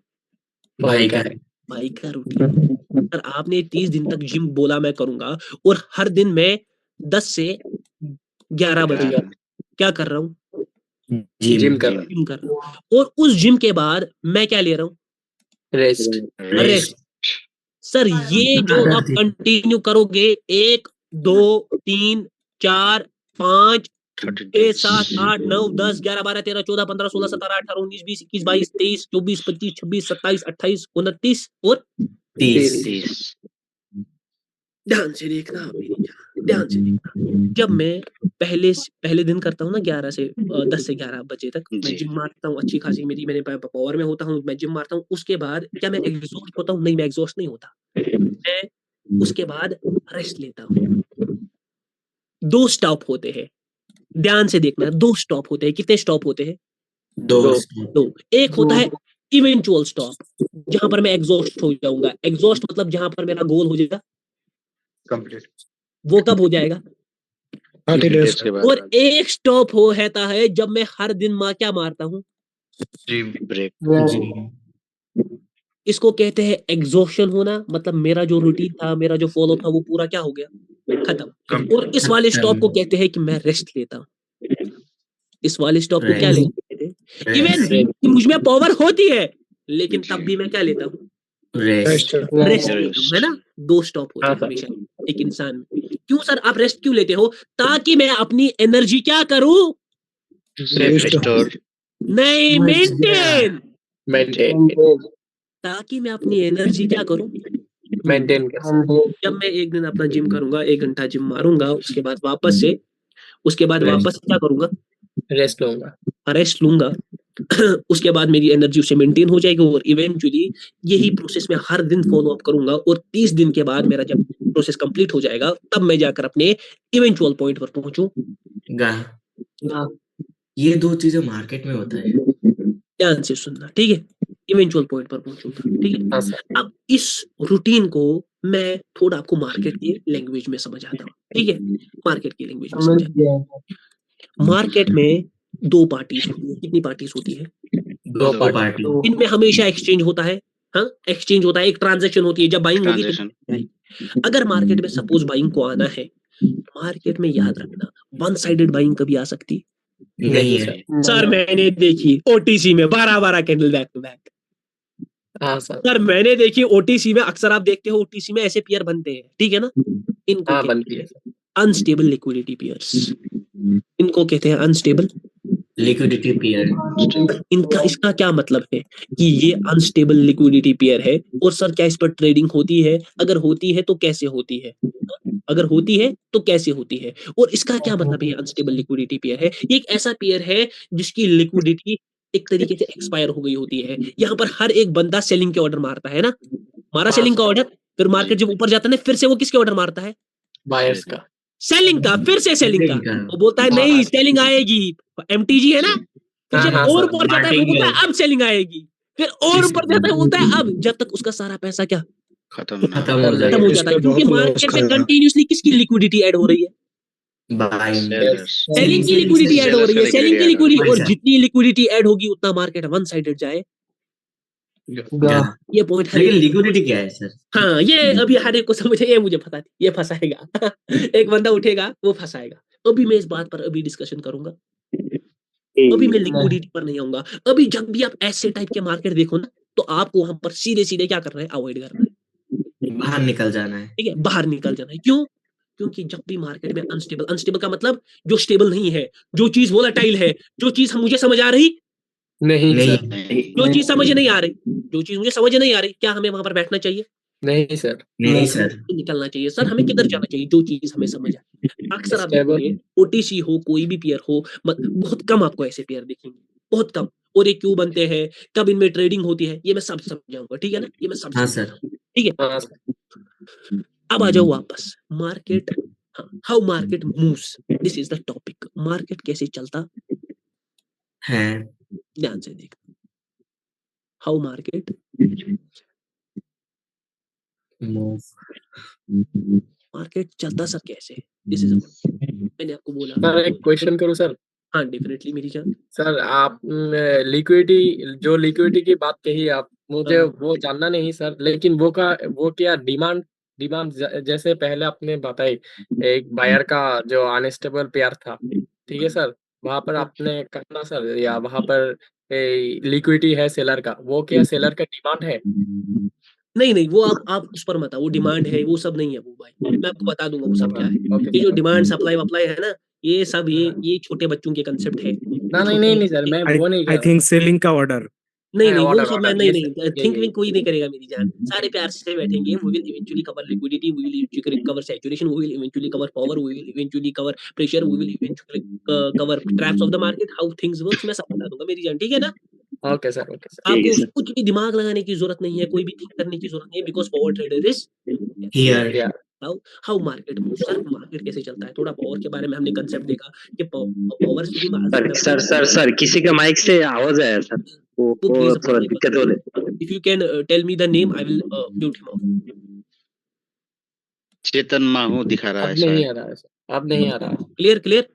भाई का भाई का रूटीन। सर आपने 30 दिन तक जिम बोला मैं करूंगा, और हर दिन मैं 10 से 11 बजे क्या कर रहा हूँ? जिम कर जिम कर रहा हूँ। और उस जिम के बाद मैं क्या ले रहा हूँ? रेस्ट। रेस्ट। सर ये जो आप कंटिन्यू करोगे 1 2 3 4 5 6 7 8 9 10 11 12 13 14 15 16 17 18 19 20 21 22 23 24 25 26 27 28 29 और 30। ध्यान से देखना मेरी जान, ध्यान से देखना। जब मैं पहले दिन करता हूँ ना 11 से 10 से 11 बजे तक मैं जी। जिम मारता हूँ, अच्छी खासी मेरी मैंने पावर में होता हूँ, मैं जिम मारता हूँ। उसके बाद क्या मैं एग्जॉस्ट होता हूँ? नहीं, मैं एग्जॉस्ट नहीं होता। मैं उसके बाद रेस्ट लेता हूँ। 2 स्टॉप होते हैं, ध्यान से देखना। 2 स्टॉप होते हैं। कितने स्टॉप होते हैं? 2। एक होता है इवेंचुअल स्टॉप, जहां पर मैं एग्जॉस्ट हो जाऊंगा। एग्जॉस्ट मतलब जहां पर मेरा गोल हो जाएगा कंप्लीट। वो कब हो जाएगा? 30 डेज के बाद और एक स्टॉप हो रहता है जब मैं हर दिन क्या मारता हूँ? ब्रेक। इसको कहते हैं एग्जॉशन होना। मतलब मेरा जो रूटीन था, मेरा जो फॉलो था, वो पूरा क्या हो गया? खत्म। और इस वाले स्टॉप को कहते हैं कि मैं रेस्ट लेता हूँ। इस वाले स्टॉप को क्या लेते हैं? इवन मुझ में पावर होती है, लेकिन तब भी मैं क्या लेता हूँ? रेस्ट रेस्ट लेता हूँ, है ना? 2 स्टॉप होते हैं हमेशा एक इंसान में। क्यों सर आप रेस्ट क्यों लेते हो? ताकि मैं अपनी एनर्जी क्या करूं? रिस्टोर। नहीं, मेंटेन। मेंटेन। ताकि मैं अपनी एनर्जी क्या करूं? मेंटेन कर सकते। जब मैं एक दिन अपना जिम करूंगा, 1 घंटा जिम मारूंगा, उसके बाद वापस क्या करूंगा? रेस्ट लूंगा। रेस्ट लूंगा उसके बाद मेरी एनर्जी उससे मेंटेन हो जाएगी और इवेंचुअली यही प्रोसेस मैं हर दिन फॉलो अप करूंगा और 30 दिन के बाद मेरा जब प्रोसेस कंप्लीट हो जाएगा तब मैं जाकर अपने इवेंचुअल पॉइंट पर पहुंचूंगा। गा ये 2 चीजें मार्केट में होता है। ध्यान से सुनना, ठीक है? इवेंचुअल पॉइंट पर पहुंचूंगा, ठीक है? हाँ सर। अब इस रूटीन को मैं थोड़ा आपको मार्केट की लैंग्वेज में समझाता हूँ, ठीक है? मार्केट की लैंग्वेज में समझाता हूँ। मार्केट में 2 पार्टीज होती है। कितनी पार्टीज होती है? 2 पार्टी। इनमें हमेशा एक्सचेंज होता है। हाँ, एक्सचेंज होता है, एक ट्रांजैक्शन होती है। जब बाइंग होगी ट्रांजेक्शन। अगर मार्केट में सपोज बाइंग को आना है, मार्केट में याद रखना वन साइडेड बाइंग कभी आ सकती नहीं है। सर मैंने देखी ओटीसी में 12 कैंडल बैक टू बैक। हाँ सर। सर मैंने देखी ओटीसी में, अक्सर आप देखते हो ओटीसी में ऐसे पेयर बनते हैं, ठीक है ना? इनको हाँ बनती है सर। अनस्टेबल लिक्विडिटी पेयर्स, इनको कहते हैं अनस्टेबल लिक्विडिटी पेयर। इनका इसका क्या मतलब है कि ये अनस्टेबल लिक्विडिटी पेयर है। और सर क्या इस पर ट्रेडिंग होती है? अगर होती है तो कैसे होती है? अगर होती है तो कैसे होती है? और इसका क्या मतलब है? अनस्टेबल लिक्विडिटी पेयर है, ये एक ऐसा पेयर है जिसकी लिक्विडिटी एक तरीके से एक्सपायर हो गई होती है। यहाँ पर हर एक बंदा सेलिंग के ऑर्डर मारता है ना, मारा सेलिंग का ऑर्डर, फिर मार्केट जब ऊपर जाता है फिर से वो किसके ऑर्डर मारता है? बायर्स का। सेलिंग का, फिर से सेलिंग का। वो बोलता है नहीं सेलिंग आएगी, एमटीजी है ना, फिर जब हाँ, और सर, ऊपर जाता है वो बोलता है अब सेलिंग आएगी, फिर और ऊपर जाता है बोलता है अब, जब तक उसका सारा पैसा क्या खत्म ना खत्म हो खत्म हो जाएगा। जाता है। इस पे क्योंकि बहुत मार्केट लॉस में खाया। कंटिन्यूअसली किसकी लिक्विडिटी ऐड हो रही है? बाइंग। सेलर्स। सेलिंग की लिक्विडिटी ऐड हो रही है, सेलिंग की लिक्विडिटी। और जितनी लिक्विडिटी ऐड होगी उतना मार्केट वन साइडेड जाए। ये पॉइंट हर लेकिन एक लिक्विडिटी क्या है सर? हाँ, ये अभी हर एक को समझे, ये मुझे पता नहीं, ये फंसाएगा एक बंदा उठेगा वो फंसाएगा। अभी मैं इस बात पर अभी डिस्कशन करूंगा, अभी मैं लिक्विडिटी पर नहीं आऊंगा। अभी जब भी आप ऐसे टाइप के मार्केट देखो ना तो आपको वहां पर सीधे सीधे क्या करना है? अवॉइड करना है, बाहर निकल जाना है। ठीक है? बाहर निकल जाना है। क्यों? क्योंकि जब भी मार्केट में अनस्टेबल, अनस्टेबल का मतलब जो स्टेबल नहीं है, जो चीज वोलेटाइल है, जो चीज मुझे समझ आ रही, नहीं नहीं सर। जो चीज समझ नहीं आ रही, जो चीज मुझे समझ नहीं आ रही, क्या हमें वहां पर बैठना चाहिए? नहीं सर। नहीं सर। निकलना चाहिए। सर हमें किधर जाना चाहिए? जो चीज हमें समझ आए। अक्सर आप Stable। देखोगे ओटीसी हो, कोई भी पेयर हो, बहुत कम आपको ऐसे पेयर दिखेंगे, बहुत कम। और ये क्यों बनते हैं, कब इनमें ट्रेडिंग होती है, ये मैं सब समझाऊंगा, ठीक है ना? ये मैं सब हाँ समझाऊंगा, सर। ठीक है? हाँ सर। अब आ जाओ वापस मार्केट। हाँ, how market moves, this is the topic. Market कैसे चलता, है। ध्यान से देख। How market move. मार्केट चलता सर कैसे? दिस इज मैंने आपको बोला। सर एक क्वेश्चन करूँ सर? हाँ डेफिनेटली मेरी जान। सर आप लिक्विडिटी की बात कही आप, मुझे हाँ। वो जानना नहीं सर, लेकिन वो क्या डिमांड डिमांड जैसे पहले आपने बताई एक बायर का जो अनस्टेबल पेयर था, ठीक है सर, वहां पर आपने कहा ना सर, या वहां पर लिक्विडिटी है सेलर का, वो क्या सेलर का डिमांड है? नहीं नहीं, वो आप उस पर मत आओ, वो डिमांड है वो सब नहीं है वो भाई, मैं आपको बता दूंगा वो सब क्या है। ओके ये जो सर। डिमांड सप्लाई वप्लाई है ना, ये सब ये छोटे बच्चों के कंसेप्ट है। ना नहीं नहीं नहीं सर, मैं वो नहीं आई कह थिंक सेलिंग का ऑर्डर। नहीं रहा। नहीं, वो ऑर्डर सब मैं ऑर्डर नहीं ये नहीं, सर, थिंक विंक कोई नहीं करेगा मेरी जान। सारे प्यार से बैठेंगे। We will eventually cover liquidity, we will eventually cover saturation, we will eventually cover power, we will eventually cover pressure, we will eventually cover traps of the market, how things works, मैं सब बता दूंगा मेरी जान, ठीक है ना? Okay sir, okay sir. आपको कुछ भी दिमाग लगाने की जरूरत नहीं है, कोई भी थिंक करने की जरूरत नहीं है, because power trader is here. या how how market move. Sir market कैसे चलता है, थोड़ा पावर के बारे में हमने कंसेप्ट देखा कि पावर से भी सर किसी का माइक से आवाज आया सर, वो प्लीज थोड़ा दिक्कत हो रही है। If you can tell me the name I will mute him off. Chetan Mahu दिखा रहा है अब नहीं शायद। आ रहा है सर, अब नहीं आ रहा है। Clear clear.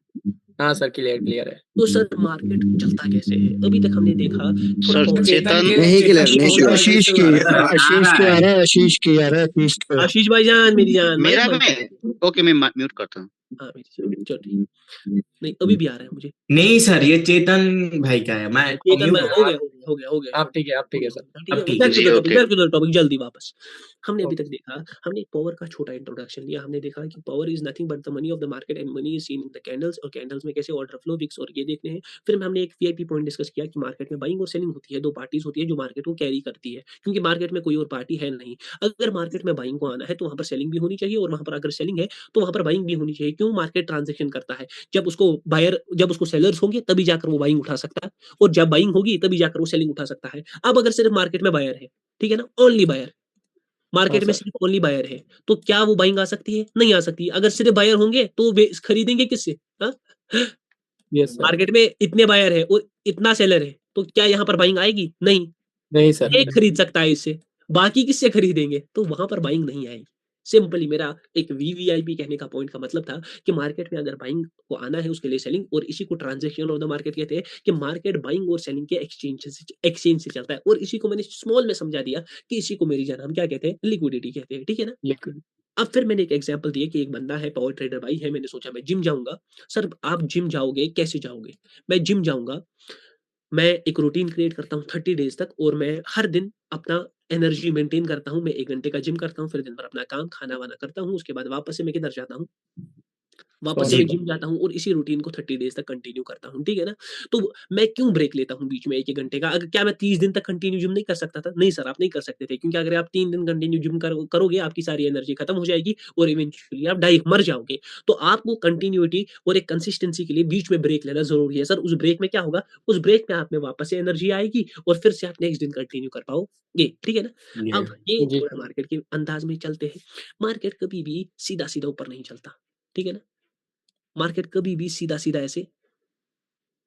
हाँ सर, क्लियर क्लियर है। तो सर मार्केट चलता कैसे है? अभी तक हमने देखा थोड़ा सर चेतन नहीं क्लियर नहीं। आशीष की आ रहा है, आशीष की आ रहा है, आशीष की आ रहा है, आशीष की। आशीष भाईजान मेरी जान मेरा माइक बंद में ओके, मैं म्यूट करता हूँ। हाँ मेरी जान चल ठीक। नहीं अभी भी आ रहा है मुझे। नहीं सर, ये चेतन भाई का है। मैं चेतन मैं mute- हो गया आप ठीक है, आप ठीक है सर। ठीक है। अब ठीक बैक है। टू जी, the topic, okay. Back to the topic, जल्दी वापस। हमने अभी तक देखा, हमने पावर का छोटा इंट्रोडक्शन लिया। हमने देखा कि power is nothing but the money of the market and money is seen in the candles, और कैंडल्स में कैसे ऑर्डर फ्लो, विक्स और ये देखने हैं। फिर हमने एक वीआईपी पॉइंट डिस्कस किया कि मार्केट में बाइंग और सेलिंग होती है, 2 पार्टीज होती है जो मार्केट को कैरी करती है, क्योंकि मार्केट में कोई और पार्टी है नहीं। अगर मार्केट में बाइंग को आना है तो वहां पर सेलिंग भी होनी चाहिए, और वहां पर अगर सेलिंग है तो वहां पर बाइंग भी होनी चाहिए। क्यों मार्केट ट्रांजैक्शन करता है? जब उसको सेलर्स होंगे तभी जाकर वो बाइंग उठा सकता है, और जब बाइंग होगी तभी जाकर वो सेलिंग उठा सकता है। अब अगर सिर्फ मार्केट में बायर है, ठीक है ना, ओनली बायर, मार्केट में सर। सिर्फ ओनली बायर है, तो क्या वो बाइंग आ सकती है? नहीं आ सकती। अगर सिर्फ बायर होंगे तो वे खरीदेंगे किससे? हाँ? Yes sir. मार्केट में इतने बायर है और इतना सेलर है, तो क्या यहाँ पर बाइंग आएगी? नहीं। नहीं सर। एक खरीद सकता है इससे, बाकी किससे खरीदेंगे? तो वहां पर बाइंग नहीं आएगी। सिंपली मेरा एक वीवीआईपी कहने का पॉइंट का मतलब था कि मार्केट में अगर बाइंग को आना है उसके लिए सेलिंग, और इसी को ट्रांजैक्शन ऑफ द मार्केट कहते हैं, कि मार्केट बाइंग और सेलिंग के एक्सचेंज से चलता है। और इसी को मैंने स्मॉल में समझा दिया कि इसी को मेरी जान हम क्या कहते हैं? लिक्विडिटी कहते हैं, ठीक है ना। लिक्विड। अब फिर मैंने एक एग्जांपल दिया कि एक बंदा है, पावर ट्रेडर भाई है, मैंने सोचा मैं जिम जाऊंगा। सर आप जिम जाओगे, कैसे जाओगे? मैं जिम जाऊंगा, मैं एक रूटीन क्रिएट करता हूँ 30 डेज तक, और मैं हर दिन अपना एनर्जी मेंटेन करता हूँ। मैं 1 घंटे का जिम करता हूँ, फिर दिन भर अपना काम खाना-वाना करता हूँ, उसके बाद वापस से मैं किधर जाता हूँ? वापस से जी। मैं जिम जाता हूँ और इसी रूटीन को 30 डेज तक कंटिन्यू करता हूँ, ठीक है ना? तो मैं क्यों ब्रेक लेता हूँ बीच में 1-1 घंटे का? क्या मैं 30 दिन तक कंटिन्यू जिम नहीं कर सकता था? नहीं सर, आप नहीं कर सकते थे, क्योंकि अगर आप 3 दिन कंटिन्यू जिम करोगे, आपकी सारी एनर्जी खत्म हो जाएगी और इवेंचुअली आप मर जाओगे। तो आपको कंटिन्यूटी और एक कंसिस्टेंसी के लिए बीच में ब्रेक लेना ज़रूरी है। सर उस ब्रेक में क्या होगा? उस ब्रेक में आप में वापस से एनर्जी आएगी और फिर से आप नेक्स्ट दिन कंटिन्यू कर पाओगे, ठीक है ना? अब ये जी। थोड़ा मार्केट के अंदाज में चलते हैं। मार्केट कभी भी सीधा-सीधा ऊपर नहीं चलता, ठीक है ना? मार्केट कभी भी सीधा-सीधा ऐसे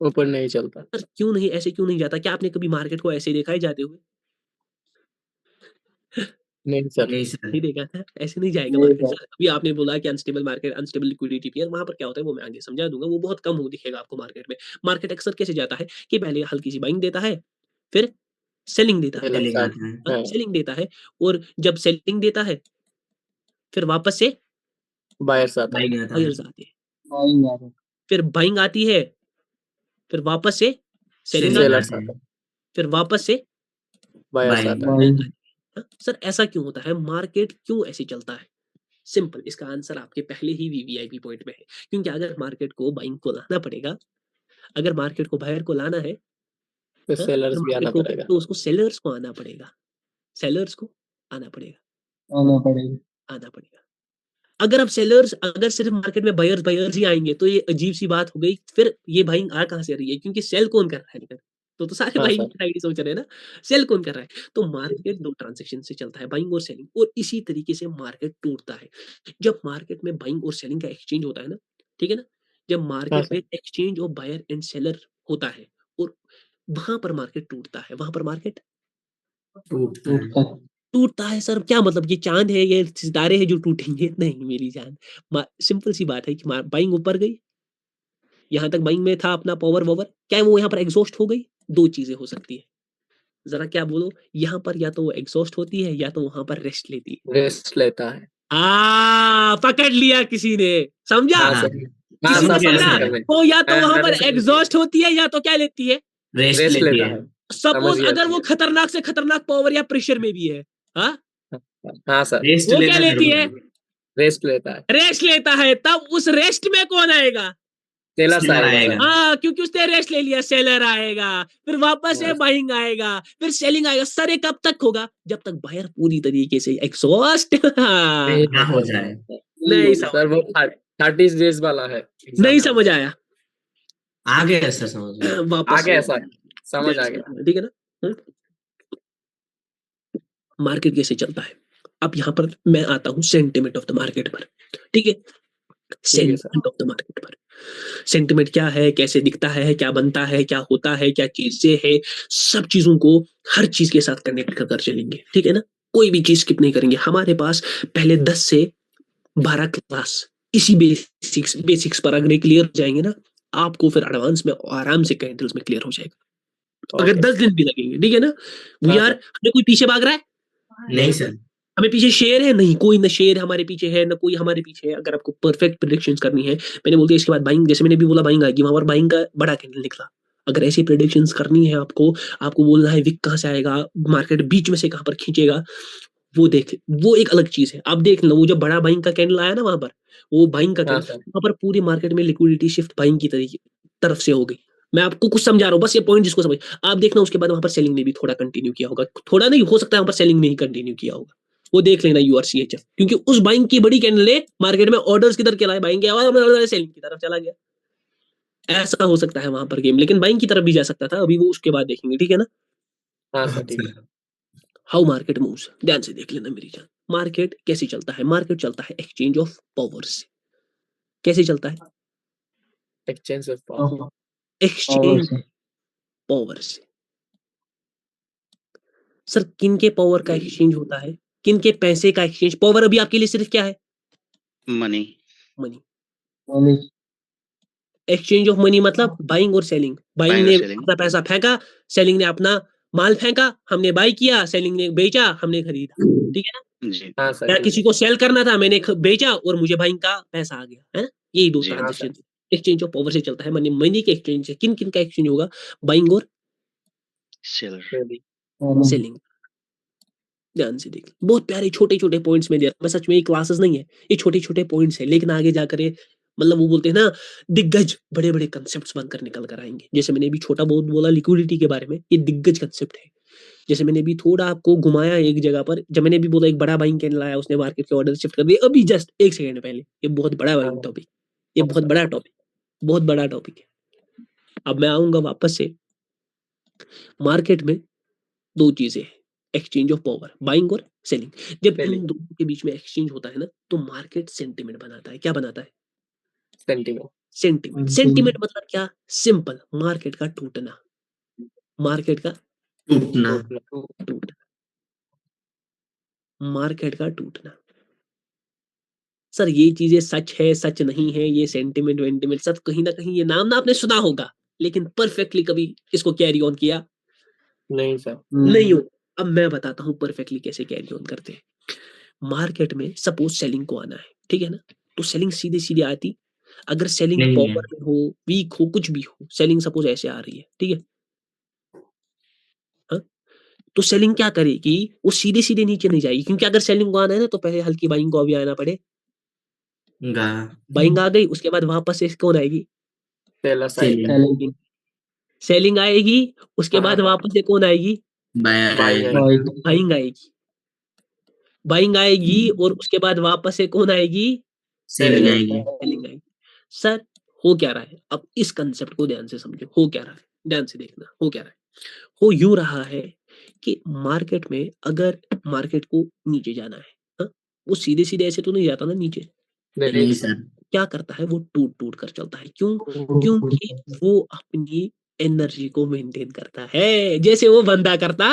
ऊपर नहीं चलता। सर क्यों नहीं, ऐसे क्यों नहीं जाता? क्या आपने कभी मार्केट को ऐसे देखा है जाते हुए? नहीं सर। नहीं सर। नहीं देखा था, ऐसे नहीं जाएगा मार्केट सर। अभी आपने बोला कि unstable market, unstable liquidity pair, वहाँ पर क्या होता है वो मैं आगे समझा दूँगा, वो बहुत कम हो दिखेगा आपको मार्केट में। मार्केट अक्सर कैसे जाता है कि पहले हल्की सी बाइंग देता है, फिर सेलिंग देता है, सेलिंग सेलिंग स्टार्ट। आता है। हाँ। सेलिंग देता है, और जब सेलिंग देता है, फिर वापस से बायर्स आता है। बाइंग आता है। बायर्स आते हैं, फिर बाइंग आती है, फिर वापस से सेलिंग सेलिंग आती सेलर्स है, आता है। आता है। फिर वापस से बायर्स बाइंग। आता है। बाइंग आती है। हाँ, सर ऐसा क्यों होता है? मार्केट क्यों ऐसे चलता है? सिंपल, इसका आंसर आपके पहले ही वीवीआईपी पॉइंट में है। क्योंकि अगर मार्केट को बाइंग को लाना पड़ेगा, अगर मार्केट को बायर को लाना है, फिर हाँ, अगर सेलर्स भी मार्केट आना को, पड़ेगा। तो उसको सेलर्स को आना पड़ेगा, सेलर्स को आना पड़ेगा, आना पड़ेगा। अगर सिर्फ मार्केट में बायर्स ही आएंगे तो ये अजीब सी बात हो गई। फिर ये बाइंग आ कहाँ से रही है? क्योंकि सेल कौन कर रहा है इधर? तो सारे हाँ बाइंग सर। की साइड ही सोच रहे हैं ना, सेल कौन कर रहा है? तो मार्केट 2 ट्रांज़ैक्शन से चलता है, बाइंग और सेलिंग, और इसी तरीके से मार्केट टूटता है। जब मार्केट में बाइंग और सेलिंग का एक्सचेंज होता है ना, ठीक है ना? जब हाँ मार्केट सर। में exchange of buyer and seller होता है, और वहाँ पर मार्केट टूटता है, वहाँ पर मार्केट टूटता है। टूटता है। सर क्या मतलब, ये चाँद है, ये सितारे हैं जो टूटेंगे? नहीं मेरी जान, मा सिंपल सी बात है कि मा बाइंग ऊपर गई, यहाँ तक बाइंग में था अपना पावर-वावर, क्या वो यहाँ पर एग्ज़ॉस्ट हो गई? 2 चीज़ें हो सकती है। ज़रा क्या बोलो? यहाँ पर या तो वो एग्ज़ॉस्ट होती है या तो वहाँ पर रेस्ट लेती है। रेस्ट लेता है। पकड़ लिया किसी ने, समझा? हाँ हाँ, सर। हाँ किसी सर, ने समझ गया समझ पकड़ा? गया सर। मैं। तो या तो वहाँ पर मैंने समझ लिया। एग्ज़ॉस्ट होती है या तो क्या लेती है? रेस्ट रेस्ट लेती लेता है। है। समझ सपोज़ गया अगर सर। वो खतरनाक से खतरनाक पावर या प्रेशर में भी है, हाँ? हाँ सर। रेस्ट वो क्या लेना लेती ज़रूरी है? है। रेस्ट लेता है। रेस्ट लेता है, तब उस रेस्ट में कौन आएगा? सेलर्स सेलर आएगा आएगा। सर। हाँ, क्योंकि उसने रेस्ट ले लिया, सेलर आएगा, फिर वापस से हाँ। बाइंग आएगा, फिर सेलिंग आएगा। सर ये कब तक होगा? जब तक बायर पूरी तरीके से एग्जॉस्ट नहीं ना हो जाए। नहीं समझ सर, वो 30 डेज वाला है नहीं एग्जाम्पल। समझ आया। आ गया सर समझ में। आ वापस गया सर, समझ आ गया। ठीक है ना? मार्केट कैसे चलता है? अब यहाँ पर मैं आता हूँ सेंटिमेंट ऑफ द मार्केट पर, ठीक है? ठीक है sir. Sentiment of the market पर, सेंटिमेंट क्या है, कैसे दिखता है, क्या बनता है, क्या होता है, क्या चीजें है, सब चीजों को हर चीज के साथ कनेक्ट कर चलेंगे, ठीक है ना? कोई भी चीज स्किप नहीं करेंगे। हमारे पास पहले 10 से 12 क्लास इसी बेसिक्स पर अगर क्लियर हो जाएंगे ना, आपको फिर एडवांस में आराम से कैंडल्स में क्लियर हो जाएगा। अगर ओके। 10 दिन भी लगेंगे, ठीक है ना? वी हाँ आर, सर। हमें कोई पीछे भाग रहा है? नहीं सर। हमें पीछे शेर है? नहीं, कोई ना शेर हमारे पीछे है ना कोई हमारे पीछे है। अगर आपको परफेक्ट प्रेडिक्शंस करनी है, मैंने बोल दिया इसके बाद बाइंग, जैसे मैंने भी बोला बाइंग आएगी, वहां पर बाइंग का बड़ा कैंडल निकला। अगर ऐसी प्रेडिक्शंस करनी है आपको, आपको बोलना है विक कहाँ से आएगा, मार्केट बीच में से कहाँ पर खींचेगा, वो देख, वो एक अलग चीज है। आप देख लो, वो जब बड़ा बाइंग का कैंडल आया ना वहां पर, वो बाइंग का हाँ कैंडल, सर। वहां पर पूरी मार्केट में लिक्विडिटी शिफ्ट बाइंग की तरफ से हो गई। मैं आपको कुछ समझा रहा हूँ, बस ये पॉइंट जिसको समझ, आप देखना उसके बाद वहां पर सेलिंग ने भी थोड़ा कंटिन्यू किया होगा, थोड़ा नहीं, हो सकता है वहां पर सेलिंग ने ही कंटिन्यू किया होगा। वो देख लेना यूआरसीएचएफ, क्योंकि उस बाइंग की बड़ी कैंडल ने मार्केट में ऑर्डर्स किधर के लाए, बाइंग के आवाज सेलिंग की तरफ चला गया। ऐसा हो सकता है वहां पर गेम, लेकिन बाइंग की तरफ भी जा सकता था, अभी वो उसके बाद देखेंगे, ठीक है ना। हाँ सर ठीक है। हाउ मार्केट मूव्स, ध्यान से देख लेना मेरी जान। मार्केट कैसे चलता है? मार्केट चलता है एक्सचेंज ऑफ पावर से। कैसे चलता है? Exchange of power. Exchange power से। सर किन के पावर का एक्सचेंज होता है, किन के पैसे का एक्सचेंज? पावर अभी आपके लिए सिर्फ क्या है? Money. Money. Exchange of money मतलब बाइंग और सेलिंग। बाइंग ने अपना पैसा फेंका, सेलिंग ने अपना माल फेंका, हमने बाई किया, सेलिंग ने बेचा, हमने खरीदा, ठीक है ना। जी। हाँ सर मैं ठीक किसी है। को सेल करना था, मैंने बेचा और मुझे बाइंग का पैसा आ गया, है ना। यही दो जी। ट्रांजेक्शन एक्सचेंज ऑफ पावर से चलता है। मनी, मनी के एक्सचेंज से किन किन का एक्सचेंज होगा? बाइंग और सेलर। सेलिंग। ध्यान से देख, बहुत प्यारे छोटे छोटे पॉइंट्स में दे रहा हूं मैं, सच में ये क्लासेस नहीं है, ये छोटे छोटे पॉइंट्स है, लेकिन आगे जाकर ये मतलब वो बोलते हैं ना, दिग्गज बड़े बड़े कंसेप्ट्स बनकर निकल कर आएंगे। जैसे मैंने अभी छोटा बहुत बोला लिक्विडिटी के बारे में, ये दिग्गज कंसेप्ट है। जैसे मैंने अभी थोड़ा आपको घुमाया एक जगह पर, जब मैंने अभी बोला एक बड़ा बाइंग कैंडल आया, उसने मार्केट के ऑर्डर शिफ्ट कर दिए अभी जस्ट 1 सेकंड पहले। ये बहुत बड़ा बाइंग टॉपिक, ये बहुत बड़ा टॉपिक, बहुत बड़ा टॉपिक है। अब मैं आऊंगा वापस से, मार्केट में दो चीजें हैं, एक्सचेंज ऑफ पावर, बाइंग और सेलिंग। जब इन सेलिंग। दोनों के बीच में एक्सचेंज होता है ना, तो मार्केट सेंटिमेंट बनाता है। क्या बनाता है? सेंटिमेंट। सेंटिमेंट। सेंटिमेंट मतलब क्या? सिंपल, मार्केट का टूटना, मार्केट का टूटना। टूटना, मार्केट का टूटना। सर ये चीजें सच है, सच नहीं है, ये सेंटिमेंट वेंटिमेंट सब कहीं ना कहीं ये नाम ना आपने सुना होगा, लेकिन परफेक्टली कभी इसको कैरी ऑन किया नहीं सर। नहीं हो। अब मैं बताता हूँ परफेक्टली कैसे कैरी ऑन करते हैं। मार्केट में सपोज सेलिंग को आना है, ठीक है ना, तो सेलिंग सीधे सीधे आती, अगर सेलिंग नहीं है। पावर में हो, वीक हो, कुछ भी हो, सेलिंग सपोज ऐसे आ रही है, ठीक है, हाँ, तो सेलिंग क्या करेगी? वो सीधे सीधे नीचे नहीं जाएगी, क्योंकि अगर सेलिंग को आना है ना, तो पहले हल्की बाइंग को अभी आना पड़े, गा बाइंग आ गई, उसके बाद वापस से कौन आएगी? सेलर्स आएगा। सेलिंग। सेलिंग आएगी, उसके हाँ। बाद वापस से कौन आएगी? बायर बाइंग आएगी। आएगी। बाइंग आएगी, बाइंग आएगी, और उसके बाद वापस से कौन आएगी? Selling selling. आएगी। सेलिंग आएगी। सर हो क्या रहा है? अब इस कंसेप्ट को ध्यान से समझो, हो क्या रहा है, ध्यान से देखना, हो क्या रहा है। हो यूं रहा है कि मार्केट में अगर मार्केट को नीचे जाना है, हाँ, वो सीधे सीधे ऐसे तो नहीं जाता ना नीचे, नहीं सर। क्या करता है? वो टूट टूट कर चलता है। क्यों? क्योंकि वो अपनी एनर्जी को मेंटेन करता है, जैसे वो बंदा करता।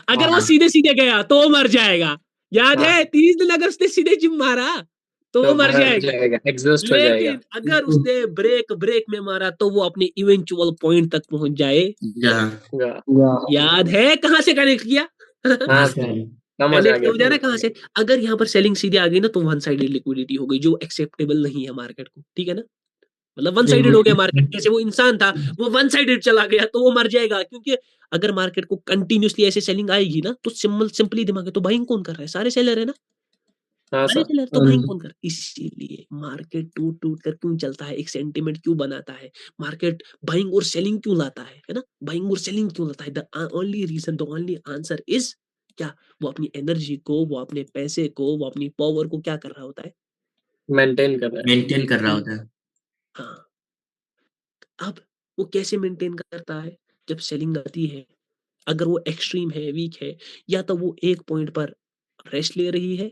अगर वो हाँ। सीधे सीधे गया तो वो मर जाएगा, याद हाँ। है 30 दिन अगर उसने सीधे जिम मारा तो वो तो मर जाएगा। एग्जॉस्ट हो जाएगा। लेकिन अगर उसने ब्रेक ब्रेक में मारा तो वो अपने इवेंचुअल पॉइंट तक पहुंच जाए। गा- याद है कहां से कनेक्ट किया? हाँ सर। सर समझ आ कनेक्ट गया हो जाए ना सर। कहां से? अगर यहाँ पर सेलिंग सीधे आ गई ना, तो वन साइडेड लिक्विडिटी हो गई, जो एक्सेप्टेबल नहीं है मार्केट को, ठीक है ना। मतलब वन साइडेड हो गया मार्केट, जैसे वो इंसान था वो वन साइडेड चला गया तो वो मर जाएगा। क्योंकि अगर मार्केट को कंटिन्यूसली ऐसे सेलिंग आएगी ना, तो सिंपली दिमाग है, तो बाइंग कौन कर रहा है? सारे सेलर है ना, हाँ सारे सर। सेलर, तो बाइंग कौन कर? इसीलिए मार्केट टूट टूट कर क्यों चलता है, एक सेंटिमेंट क्यों बनाता है, मार्केट बाइंग और सेलिंग क्यों लाता है ना, बाइंग और सेलिंग क्यों लाता है? The only reason, the only answer is क्या? वो अपनी एनर्जी को, वो अपने पैसे को, वो अपनी पावर को क्या कर रहा होता है? मेंटेन कर रहा है। मेंटेन कर रहा होता है। हाँ। अब वो कैसे मेंटेन करता है? जब सेलिंग आती है, अगर वो एक्सट्रीम है, वीक है, या तो वो एक पॉइंट पर रेस्ट ले रही है,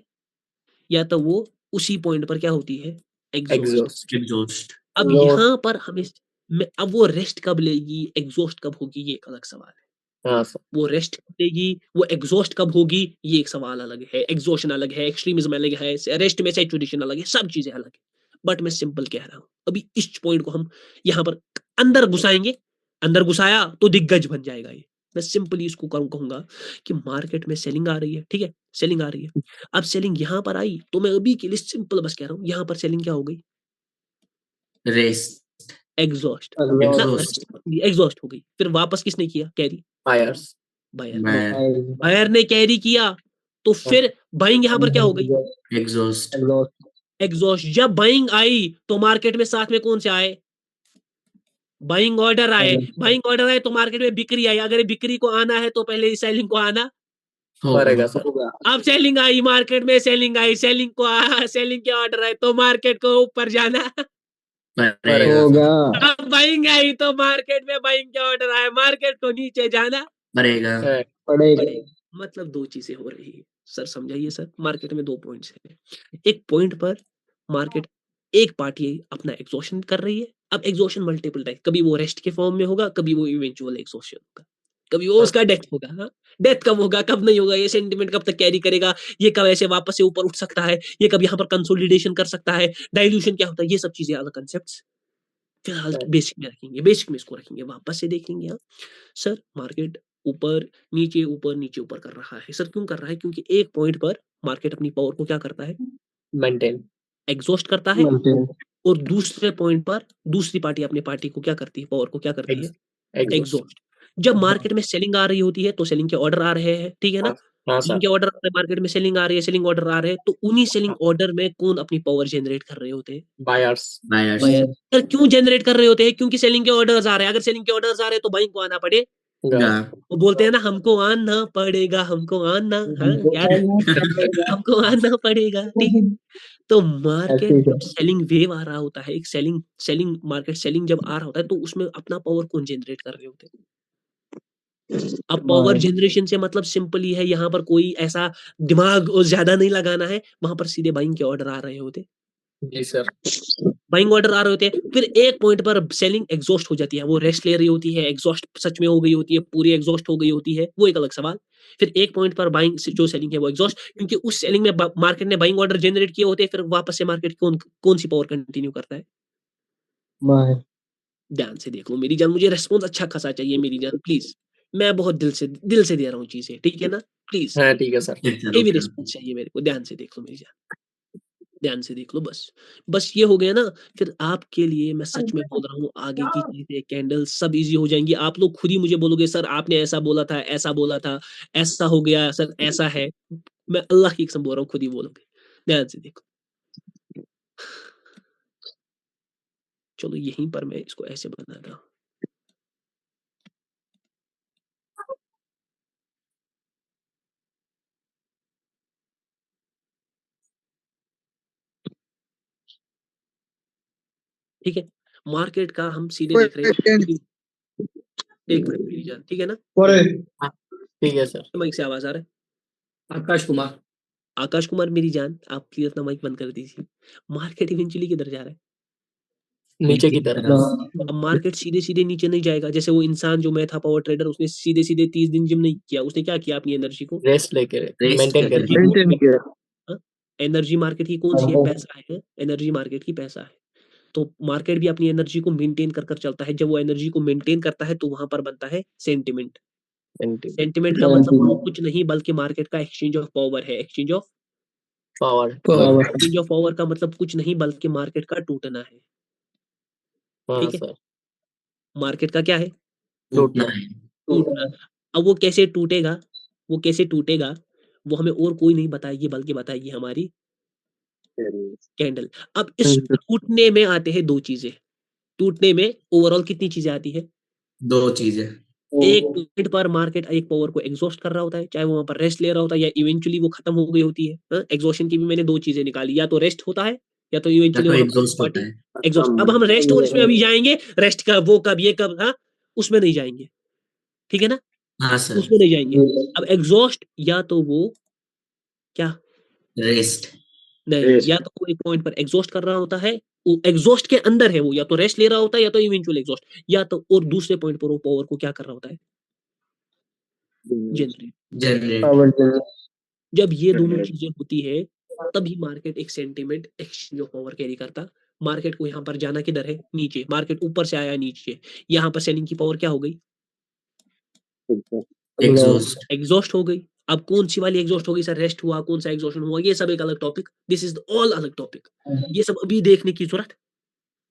या तो वो उसी पॉइंट पर क्या होती है? एग्जॉस्ट। एग्जॉस्ट। एग्जॉस्ट। अब यहाँ पर हमें अब वो रेस्ट कब लेगी, एग्जॉस्ट कब होगी, ये एक अलग सवाल है। हाँ सर। वो रेस्ट कब लेगी, वो एग्जॉस्ट कब होगी, ये एक सवाल अलग है। एग्जॉशन अलग है, एक्सट्रीमिज्म अलग है, रेस्ट में सैचुरेशन अलग है, सब चीजें अलग है। बट मैं सिंपल कह रहा हूं, अभी इस पॉइंट को हम यहाँ पर अंदर घुसाएंगे, अंदर घुसाया तो दिग्गज बन जाएगा ये। मैं सिंपली इसको कहूंगा कि मार्केट में सेलिंग आ रही है, ठीक है, सेलिंग आ रही है। अब सेलिंग यहाँ पर आई, तो मैं अभी के लिए सिंपल बस कह रहा हूँ, यहाँ पर सेलिंग क्या हो गई? रेस। एग्जॉस्ट। एग्जॉस्ट। एग्जॉस्ट हो गई, फिर वापस किसने किया carry? Buyers. Buyer. Buyer. Buyer ने कैरी किया, तो फिर बाइंग यहाँ पर क्या हो गई? एग्जॉस्ट। एग्जॉस्ट। जब बाइंग आई तो मार्केट में साथ में कौन से आए? बाइंग ऑर्डर आए। बाइंग ऑर्डर आए तो मार्केट में बिक्री आई। अगर बिक्री को आना है तो पहले सेलिंग को आना पड़ेगा सर। अब सेलिंग आई मार्केट में, सेलिंग आई, सेलिंग के ऑर्डर आए तो मार्केट को ऊपर जाना। पड़ेगा होगा अब बाइंग आई तो मार्केट में बाइंग के ऑर्डर आए, मार्केट को नीचे जाना है। पड़ेगा पड़ेगा। मतलब दो चीजें हो रही है सर, समझाइए सर। मार्केट में दो पॉइंट्स हैं। एक पॉइंट पर मार्केट एक पार्टी अपना एग्जॉशन कर रही है। अब एग्जॉशन मल्टीपल टाइप, कभी वो रेस्ट के फॉर्म में होगा, कभी वो इवेंचुअल एग्जॉशन होगा, कभी वो उसका डेथ होगा। हाँ, डेथ कब होगा कब नहीं होगा, ये सेंटिमेंट कब तक कैरी करेगा, ये कब ऐसे वापस से ऊपर उठ सकता है, ये कब यहाँ पर कंसोलिडेशन कर सकता है, डाइल्यूशन क्या होता है, ये सब चीजें अलग कंसेप्ट फिलहाल है। बेसिक में रखेंगे, बेसिक में इसको रखेंगे, वापस से देखेंगे। हाँ सर, मार्केट ऊपर नीचे ऊपर कर रहा है। सर क्यों कर रहा है? क्योंकि एक पॉइंट पर मार्केट अपनी पावर को क्या करता है, मेंटेन। एग्जॉस्ट करता है, maintain, और दूसरे पॉइंट पर दूसरी पार्टी अपनी पार्टी को क्या करती है, पावर को क्या करती है, एग्जॉस्ट। एग्जॉस्ट। जब मार्केट में सेलिंग आ रही होती है तो सेलिंग के ऑर्डर आ रहे हैं, ठीक है ना। हाँ सेलिंग सर। के ऑर्डर आ रहे हैं, मार्केट में सेलिंग आ रही है, सेलिंग ऑर्डर आ रहे हैं, तो उन्हीं सेलिंग ऑर्डर में कौन अपनी पावर जनरेट कर रहे होते हैं, बायर्स। बायर। सर क्यों जनरेट कर रहे होते हैं? क्योंकि सेलिंग के ऑर्डर्स आ रहे हैं। अगर सेलिंग के ऑर्डर्स आ रहे हैं तो बाइंग को आना पड़े, वो बोलते हैं ना, हमको आना पड़ेगा, हमको आना, हाँ याद है? हमको आना पड़ेगा, ठीक है। तो मार्केट ऐसे ही जब सेलिंग वेव आ रहा होता है, एक सेलिंग सेलिंग मार्केट सेलिंग जब आ रहा होता है, तो उसमें अपना पावर कौन जनरेट कर रहे होते हैं? अब पावर जनरेशन से मतलब सिंपली है, यहाँ पर कोई ऐसा दिमाग और ज्यादा नहीं लगाना है, वहां पर सीधे बाइंग के ऑर्डर आ रहे होते, जी सर। बाइंग ऑर्डर आ रहे होते हैं। फिर एक पॉइंट पर सेलिंग एग्जॉस्ट हो जाती है, वो रेस्ट ले रही होती है, एग्जॉस्ट सच में हो गई होती है, पूरी एग्जॉस्ट हो गई होती है, वो एक अलग सवाल। फिर एक पॉइंट पर बाइंग जो सेलिंग है वो एग्जॉस्ट, क्योंकि उस सेलिंग में मार्केट ने बाइंग ऑर्डर जनरेट किए होते हैं, फिर वापस से मार्केट कौन सी पावर कंटिन्यू करता है? मार ध्यान से देख लो मेरी जान, मुझे रेस्पॉन्स अच्छा खासा चाहिए मेरी जान, प्लीज। मैं बहुत दिल से दे रहा हूँ चीजें, ठीक है ना, प्लीज। हाँ ठीक है सर। ये भी रिस्पॉन्स चाहिए मेरे को, ध्यान से देख लो मेरी जान, ध्यान से देख लो। बस ये हो गया ना। फिर आपके लिए मैं सच में बोल रहा हूँ, आगे की चीजें कैंडल सब इजी हो जाएंगी। आप लोग खुद ही मुझे बोलोगे सर आपने ऐसा बोला था, ऐसा बोला था, ऐसा हो गया सर, ऐसा है। मैं अल्लाह की कसम बोल रहा हूँ, खुद ही बोलोगे। ध्यान से देखो। चलो यहीं पर मैं इसको ऐसे बना रहा हूँ। ठीक है, मार्केट का हम सीधे देख रहे हैं। एक मिनट मेरी जान, ठीक है ना। ठीक है सर। माइक से आवाज आ रहा है? आकाश कुमार। आकाश कुमार मेरी जान, आप प्लीज अपना माइक बंद कर दीजिए। मार्केट इवेंचुअली किधर जा रहा है? नीचे की तरफ। अब मार्केट सीधे सीधे नीचे नहीं जाएगा। जैसे वो इंसान जो मैं था पावर ट्रेडर, उसने सीधे सीधे 30 दिन जिम नहीं किया, उसने क्या किया, अपनी एनर्जी को रेस्ट लेके मेंटेन करके। मेंटेन किया हाँ? एनर्जी मार्केट की कौन सी है? पैसा है। एनर्जी मार्केट की पैसा है। तो मार्केट भी अपनी एनर्जी को मेंटेन कर कर चलता है। जब वो एनर्जी को मेंटेन करता है तो वहां पर बनता है सेंटिमेंट। सेंटिमेंट का मतलब वो कुछ नहीं बल्कि मार्केट का एक्सचेंज ऑफ पावर है। Exchange of power. Exchange of power का मतलब कुछ नहीं बल्कि मार्केट का टूटना है। हाँ ठीक है, सर। मार्केट का क्या है? टूटना। टूटना। अब वो कैसे टूटेगा, वो कैसे टूटेगा, वो हमें और कोई नहीं बताएगी बल्कि बताएगी हमारी कैंडल। अब इस टूटने में आते हैं दो चीजें। टूटने में ओवरऑल कितनी चीजें आती है? दो चीजें। एक पॉइंट पर मार्केट एक पावर को एग्जॉस्ट कर रहा होता है, चाहे वो वहां पर रेस्ट ले रहा होता है या इवेंचुअली वो खत्म हो गई होती है। एग्जॉशन की भी मैंने दो चीजें निकाली, या तो रेस्ट होता है या तो इवेंचुअली वहां पर एग्जॉस्ट होता पार्टी है। एग्जॉस्ट। अब हम रेस्ट और इसमें अभी जाएंगे, रेस्ट का वो कब ये कब, हाँ उसमें नहीं जाएंगे, ठीक है ना, हाँ सर। उसमें नहीं जाएंगे। अब एग्जॉस्ट या तो वो क्या, रेस्ट। नहीं, या तो वो एक पॉइंट पर एग्जॉस्ट कर रहा होता है, एग्जॉस्ट के अंदर है वो, या तो रेस्ट ले रहा होता है या तो इवेंचुअल एग्जॉस्ट, या तो और दूसरे पॉइंट पर वो पावर को क्या कर रहा होता है, जनरेट। जनरेट। जब ये दोनों चीजें होती है तभी मार्केट एक sentiment exchange of power carry करता। मार्केट को यहाँ पर जाना किधर है, नीचे। मार्केट ऊपर से आया नीचे, यहाँ पर सेलिंग की पावर क्या हो गई, एग्जॉस्ट। एग्जॉस्ट हो गई। अब कौन सी वाली एग्जॉस्ट हो गई सर, रेस्ट हुआ, कौन सा एग्जॉस्शन हुआ, ये सब एक अलग टॉपिक, दिस इज ऑल अलग टॉपिक। ये सब अभी देखने की जरूरत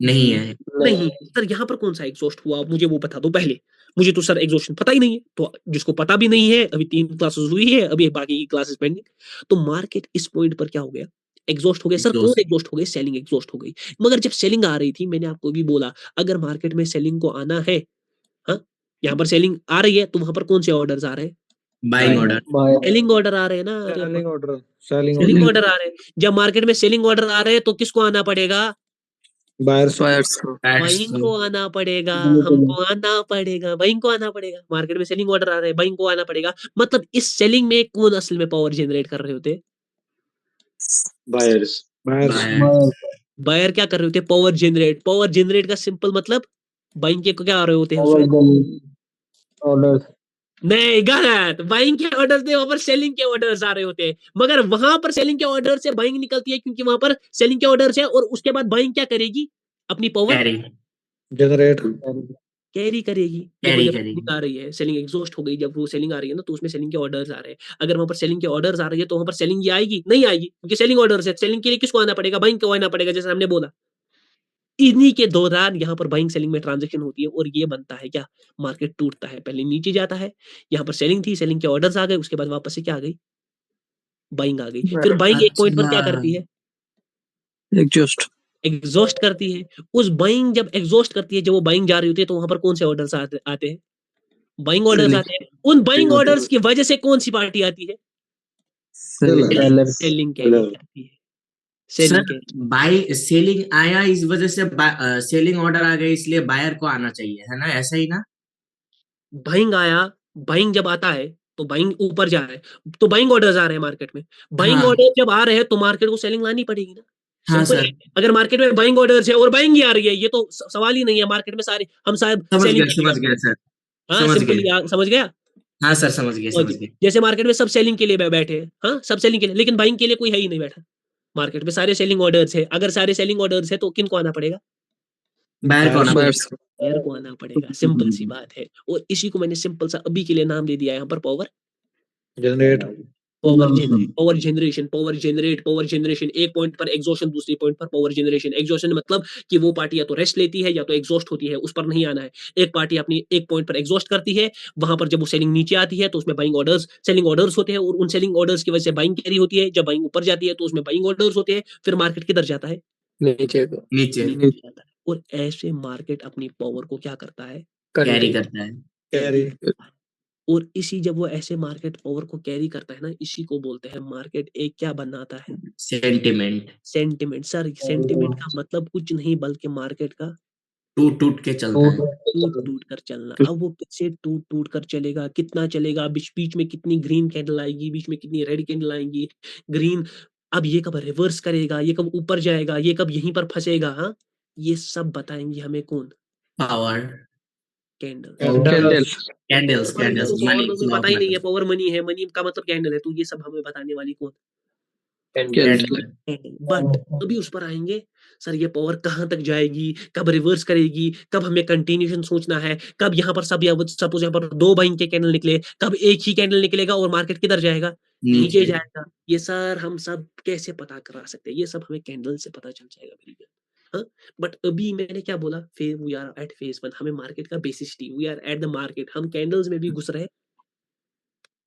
नहीं है। नहीं। सर यहाँ पर कौन सा एग्जॉस्ट हुआ, मुझे वो बता दो पहले। मुझे तो सर एग्जॉस्शन पता ही नहीं है, तो जिसको पता भी नहीं है, अभी 3 क्लासेस हुई है, अभी बाकी की क्लासेस पेंडिंग। तो मार्केट इस पॉइंट पर क्या हो गया, एग्जॉस्ट हो गया। सर कौन एग्जॉस्ट हो गए, सेलिंग एग्जॉस्ट हो गई। मगर जब सेलिंग आ रही थी, मैंने आपको भी बोला, अगर मार्केट में सेलिंग को आना है, हाँ यहाँ पर सेलिंग आ रही है तो वहां पर कौन से ऑर्डर्स आ रहे हैं, बाइंग ऑर्डर, सेलिंग ऑर्डर आ रहे हैं ना, अरे selling order, selling selling order, order आ रहे हैं। जब मार्केट में सेलिंग ऑर्डर आ रहे हैं तो किसको आना पड़ेगा? बायर्स, बाइंग को आना पड़ेगा, हमको आना पड़ेगा, बाइंग को आना पड़ेगा। मार्केट में सेलिंग ऑर्डर आ रहे हैं, बाइंग को आना पड़ेगा। मतलब इस सेलिंग में कौन असल में पावर जनरेट कर रहे होते? बायर्स। बायर्स, बायर क्या कर रहे होते? Power generate. पावर जनरेट का सिंपल मतलब बाइंग के क्या आ रहे होते हैं उसमें? नहीं, गलत। बाइंग के ऑर्डर थे, वहां पर सेलिंग के ऑर्डर्स आ रहे होते हैं। मगर वहां पर सेलिंग के ऑर्डर से बाइंग निकलती है, क्योंकि वहां पर सेलिंग के ऑर्डर है, और उसके बाद बाइंग क्या करेगी? अपनी पावर कैरी जनरेट, कैरी करेगी। देखो, कैरी जब करेगी। सेलिंग आ रही है, सेलिंग एग्जॉस्ट हो गई, जब वो सेलिंग आ रही है ना, तो उसमें सेलिंग के ऑर्डर्स आ रहे हैं। अगर वहां पर सेलिंग के ऑर्डर्स आ रही है तो वहां पर सेलिंग ये आएगी? नहीं आएगी, क्योंकि सेलिंग ऑर्डर्स है। सेलिंग के लिए किसको आना पड़ेगा? बाइंग को आना पड़ेगा, जैसे हमने बोला। इन्हीं के दौरान यहाँ पर बाइंग सेलिंग में ट्रांजैक्शन होती है, और ये बनता है क्या? मार्केट टूटता है, पहले नीचे जाता है। यहाँ पर सेलिंग थी, सेलिंग के ऑर्डर्स आ गए, उसके बाद वापस से क्या आ गई? बाइंग आ गई। फिर बाइंग एक पॉइंट पर क्या अच्छा, करती है? एग्जॉस्ट, एग्जॉस्ट करती है। उस बाइंग जब एग्जॉस्ट करती है, जब वो बाइंग जा रही होती है, तो वहां पर कौन से ऑर्डर्स आते हैं? बाइंग ऑर्डर्स आते हैं। उन बाइंग ऑर्डर्स की वजह से कौन सी पार्टी आती है? सेलिंग कैरी करती है। Sir selling carry. By selling आया, इस वजह से सेलिंग ऑर्डर आ गया, इसलिए बायर को आना चाहिए, है ना? ऐसा ही ना? बाइंग आया, बाइंग जब आता है तो बाइंग ऊपर जा रहा है, तो बाइंग ऑर्डर्स आ रहे हैं मार्केट में। बाइंग हाँ ऑर्डर जब आ रहे हैं तो मार्केट को सेलिंग लानी पड़ेगी ना। हाँ सिंपल सर, है। अगर मार्केट में बाइंग ऑर्डर्स है और बाइंग ही आ रही है, ये तो सवाल ही नहीं है। मार्केट में सारे हम साहब सेलिंग के लिए समझ बैठे गया हैं। सर, हाँ, समझ सिंपल, गए। समझ गया। हाँ सर, समझ गए, समझ ओके। गए। जैसे मार्केट में सब सेलिंग के लिए बैठे हैं, हाँ, सब सेलिंग के लिए, लेकिन बाइंग के लिए कोई है ही नहीं बैठा। मार्केट में सारे सेलिंग ऑर्डर्स है। अगर सारे सेलिंग ऑर्डर्स है तो किन को आना पड़ेगा? बायर को आना बायर्स, पड़ेगा। बायर को आना पड़ेगा। सिंपल सी बात है। और इसी को मैंने सिंपल सा अभी के लिए नाम दे दिया है यहाँ पर, power generate, power generate. Power generation, power generate, power generation. एक पॉइंट पर एग्जॉशन, दूसरी पॉइंट पर पावर जनरेशन। एग्जॉशन मतलब कि वो पार्टी या तो रेस्ट लेती है या तो एग्जॉस्ट होती है, उस पर नहीं आना है। एक पार्टी अपनी एक पॉइंट पर एग्जॉस्ट करती है, वहां पर जब वो सेलिंग नीचे आती है तो उसमें बाइंग ऑर्डर्स, सेलिंग ऑर्डर्स होते हैं, और उन सेलिंग ऑर्डर्स की वजह से बाइंग कैरी होती है। जब बाइंग ऊपर जाती है तो उसमें बाइंग ऑर्डर्स होते हैं। फिर मार्केट किधर जाता है? नीचे को नीचे नीचे जाता है। और ऐसे मार्केट अपनी पावर को क्या करता है? Carry continue. करता है। कैरी, और इसी जब वो ऐसे मार्केट पावर को कैरी करता है ना, इसी को बोलते हैं मार्केट एक क्या बनाता है? Sentiment, sentiment. सर, सेंटिमेंट का मतलब कुछ नहीं बल्कि मार्केट का टूट टूट के चलता है। टूट टूट कर चलना। अब वो कैसे टूट टूट कर चलेगा, कितना चलेगा, बीच बीच में कितनी ग्रीन कैंडल आएगी, बीच में कितनी रेड कैंडल आएंगी, ग्रीन। अब ये कब रिवर्स करेगा, ये कब ऊपर जाएगा, ये कब यहीं पर फंसेगा, हाँ, ये सब बताएंगे हमें कौन? Power, candle. कैंडल्स, कैंडल्स, पर कैंडल्स, इनको तो और मनी, हमें फ्लो पता ऑफ ही नहीं मनी, है, पावर मनी है, मनी का मतलब कैंडल है, तो ये सब हमें बताने वाली कौन? कैंडल। बट अभी उस पर आएंगे। सर, ये पावर कहाँ तक जाएगी, कब रिवर्स करेगी, कब हमें कंटिन्यूशन सोचना है, कब यहाँ पर सब, सपोज यहाँ पर दो बाइंग के कैंडल निकले, कब एक ही कैंडल निकलेगा और मार्केट किधर जाएगा? नीचे नीचे। जाएगा। ये सर हम सब कैसे पता करा सकते हैं? ये सब हमें कैंडल से पता चल जाएगा मेरी जान। हाँ, बट अभी मैंने क्या बोला? We are at phase 1। हमें मार्केट का बेसिसिटी, we are at the market. हम कैंडल्स में भी घुस रहे,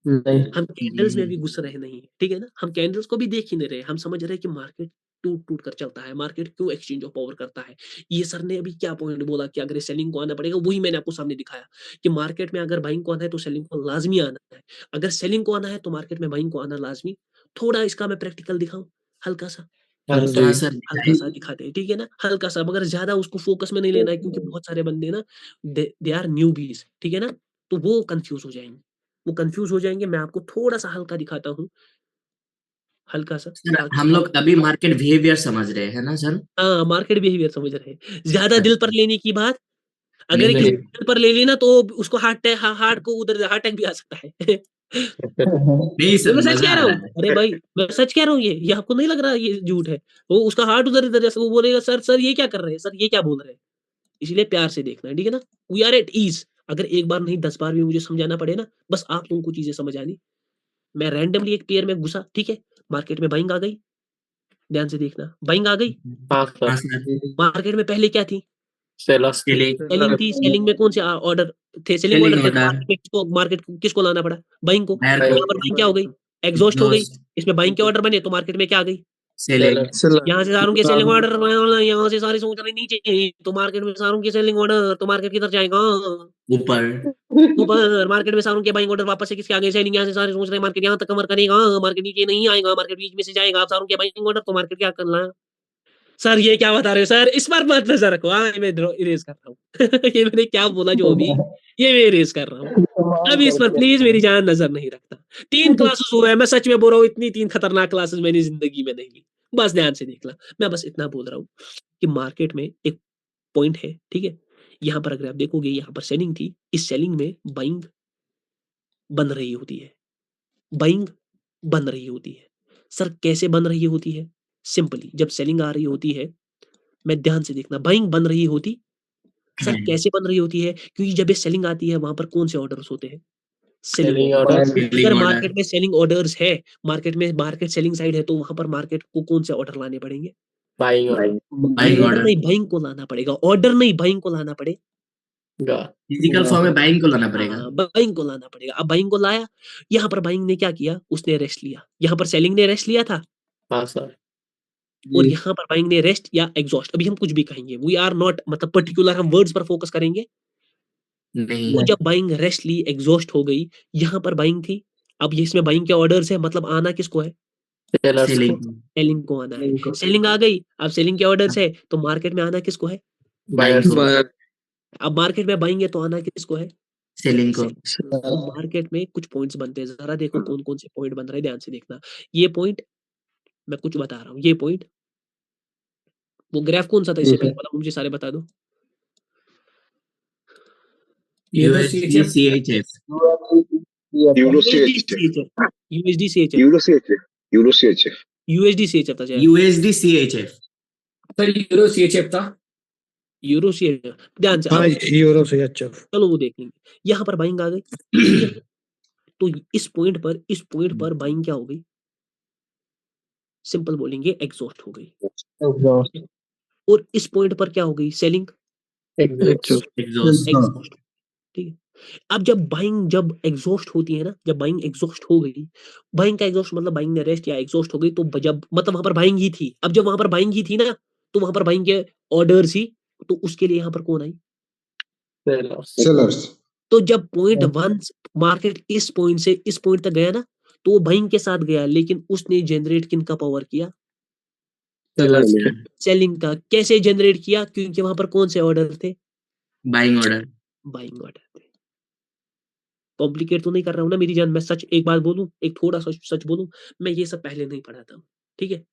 हम कैंडल्स में भी घुस रहे नहीं, ठीक है ना? हम कैंडल्स को भी देख ही नहीं रहे। हम समझ रहे हैं कि मार्केट टूट टूट कर चलता है, मार्केट क्यों एक्सचेंज ऑफ पावर करता है। ये सर ने अभी क्या पॉइंट बोला कि अगर सेलिंग को आना पड़ेगा, वही मैंने आपको सामने दिखाया कि मार्केट में अगर बाइंग को आना है तो सेलिंग को लाजमी आना है। अगर सेलिंग को आना है तो मार्केट में बाइंग को आना लाजमी। थोड़ा इसका मैं प्रैक्टिकल दिखाऊं, हल्का सा, हाँ हाँ जी। हाँ जी, सर, हल्का सा दिखाते हैं, ठीक है ना? हल्का सा, मगर ज्यादा उसको फोकस में नहीं लेना है, क्योंकि बहुत सारे बंदे ना, दे आर न्यूबीज, ठीक है ना? तो वो कंफ्यूज हो जाएंगे, वो कंफ्यूज हो जाएंगे। मैं आपको थोड़ा सा हल्का दिखाता हूँ, हल्का सा, सर ताकि हम आप, लोग अभी मार्केट बिहेवियर समझ रहे हैं ना सर? हाँ, मार्केट बिहेवियर समझ रहे हैं। ज्यादा दिल पर लेने की बात, अगर नहीं किसी है। दिल पर ले लेना तो उसको हार्ट को उधर हार्ट अटैक भी आ सकता है। नहीं ये सर, मैं सच मजा कह आ रहा रहा हूँ, है। अरे भाई मैं सच कह रहा हूँ। ये आपको नहीं लग रहा ये झूठ है? वो उसका हार्ट उधर इधर, जैसे वो बोलेगा, सर सर ये क्या कर रहे हैं, सर ये क्या बोल रहे हैं। इसलिए प्यार से देखना है, ठीक है ना? We are at ease. अगर एक बार नहीं 10 बार भी मुझे समझाना पड़े ना, बस आप तुमको चीजें समझ आनी। मैं रैंडमली एक पेयर में घुसा, ठीक है, मार्केट में बाइंग आ गई, ध्यान से देखना, बाइंग आ गई। हाँ हाँ सर, सर, मार्केट में पहले क्या थी? सेलर्स थी। सेलिंग, सेलिंग थी। सेलिंग में कौन से ऑर्डर थे? सेलिंग सेलिंग ऑर्डर थे, तो ऑर्डर, मार्केट को किसको लाना पड़ा? बाइंग को। बायर तो को, यहाँ पर बाइंग क्या हो गई? एग्जॉस्ट हो गई। एग्जॉस्ट, इसमें बाइंग के ऑर्डर बने तो मार्केट में क्या आ गई? सेलिंग सेलर यहाँ से सारों के सेलिंग ऑर्डर, यहाँ से सारे सोच रहे नीचे, तो मार्केट में सारों के सेलिंग ऑर्डर, तो मार्केट किधर जाएगा? ऊपर। ऊपर। मार्केट में सारों के बाइंग ऑर्डर वापस से किसके आगे? सेलिंग। यहाँ से सारे सोच रहे हैं मार्केट यहाँ तक कवर करेगा, मार्केट नीचे नहीं आएगा, मार्केट बीच में से जाएगा, सारों के बाइंग ऑर्डर, तो मार्केट क्या करना है? सर ये क्या बता रहे हो सर? इस बार मत नजर रखो। हाँ, मैं इरेज कर रहा हूँ। ये मैंने क्या बोला जो अभी, ये मैं इरेज कर रहा हूँ। अभी इस पर प्लीज मेरी जान नजर नहीं रखता। 3 क्लासेस हुए हैं, मैं सच में बोल रहा हूँ, इतनी 3 खतरनाक क्लासेस मैंने जिंदगी में नहीं ली। बस ध्यान से देख ला। मैं बस इतना बोल रहा हूँ कि मार्केट में एक पॉइंट है, ठीक है? यहाँ पर अगर आप देखोगे, यहाँ पर सेलिंग थी, इस सेलिंग में बाइंग बन रही होती है, बाइंग बन रही होती है। सर कैसे बन रही होती है? सिंपली जब सेलिंग आ रही होती है, मैं ध्यान से देखना, बाइंग बन रही होती। सर है। कैसे बन रही होती है? क्योंकि जब ये सेलिंग आती है, वहां पर कौन से ऑर्डर्स होते हैं? Selling selling order. ऑर्डर अगर सेलिंग ऑर्डर मार्केट में सेलिंग ऑर्डर्स है, मार्केट में मार्केट सेलिंग साइड है, तो वहां पर मार्केट को कौन से ऑर्डर लाने पड़ेंगे? Buying order buying order order नहीं, बाइंग को लाना पड़ेगा। ऑर्डर नहीं, बाइंग को लाना पड़ेगा। फिजिकल फॉर्म में बाइंग को लाना पड़ेगा। हाँ, बाइंग को लाना पड़ेगा। अब बाइंग को लाया, यहाँ पर बाइंग ने क्या किया? उसने रेस्ट लिया। यहाँ पर सेलिंग ने रेस्ट लिया था, हाँ सर और यहाँ पर बाइंग ने रेस्ट या एग्जॉस्ट, अभी हम कुछ भी कहेंगे, वी आर नॉट मतलब पर्टिकुलर, हम वर्ड्स पर फोकस करेंगे। नहीं तो जब बाइंग रेस्ट ली, एग्जॉस्ट हो गई, यहाँ पर बाइंग थी। अब ये इसमें बाइंग के ऑर्डर्स है, मतलब आना किसको है? सेलर्स को सेलिंग सेलिंग को आना है। सेलिंग आ गई, अब सेलिंग के ऑर्डर्स है, तो मार्केट में आना किसको है? बाइंग बायर्स को अब मार्केट में बाइंग है, तो आना किसको है? सेलिंग को सेलिंग। तो मार्केट में कुछ पॉइंट्स बनते हैं, जरा देखो कौन कौन से पॉइंट बन रहे हैं, ध्यान से देखना। ये पॉइंट मैं कुछ बता रहा हूँ, ये पॉइंट, वो ग्राफ कौन सा था इससे पहले वाला, मुझे सारे बता दो। USD CHF euro USD CHF, euro CHF USD CHF था शायद। USD CHF sir euro CHF था। यूरो सीएचएफ, ध्यान से। हाँ अब यूरो से अच्छा चलो वो देख लेंगे। यहाँ पर बाइंग आ गई, ठीक है? तो इस पॉइंट पर बाइंग क्या हो गई? सिंपल बोलेंगे, एग्जॉस्ट हो गई। और इस पॉइंट पर क्या हो गई? Selling, exhaust exhaust exhaust. ठीक है? अब जब एग्जॉस्ट होती है ना, जब बाइंग एग्जॉस्ट हो गई, बाइंग का एग्जॉस्ट मतलब बाइंग ने रेस्ट या एग्जॉस्ट हो गई, तो जब मतलब वहां पर बाइंग ही थी। अब जब वहां पर बाइंग ही थी ना, तो वहां पर बाइंग के ऑर्डर्स ही, तो उसके लिए यहाँ पर कौन आई? सेलर्स। तो जब पॉइंट 1 मार्केट इस पॉइंट से इस पॉइंट तक गया ना, तो वो बाइंग के साथ गया, लेकिन उसने जनरेट किनका पावर किया? सेलर्स सेलिंग का। कैसे जनरेट किया? क्योंकि वहां पर कौन से ऑर्डर थे? बाइंग ऑर्डर बाइंग ऑर्डर थे। कॉम्प्लिकेट तो नहीं कर रहा हूँ ना मेरी जान? मैं सच एक बात बोलूं, एक थोड़ा सच बोलूं, मैं ये सब पहले नहीं पढ़ाता हूँ, ठीक है?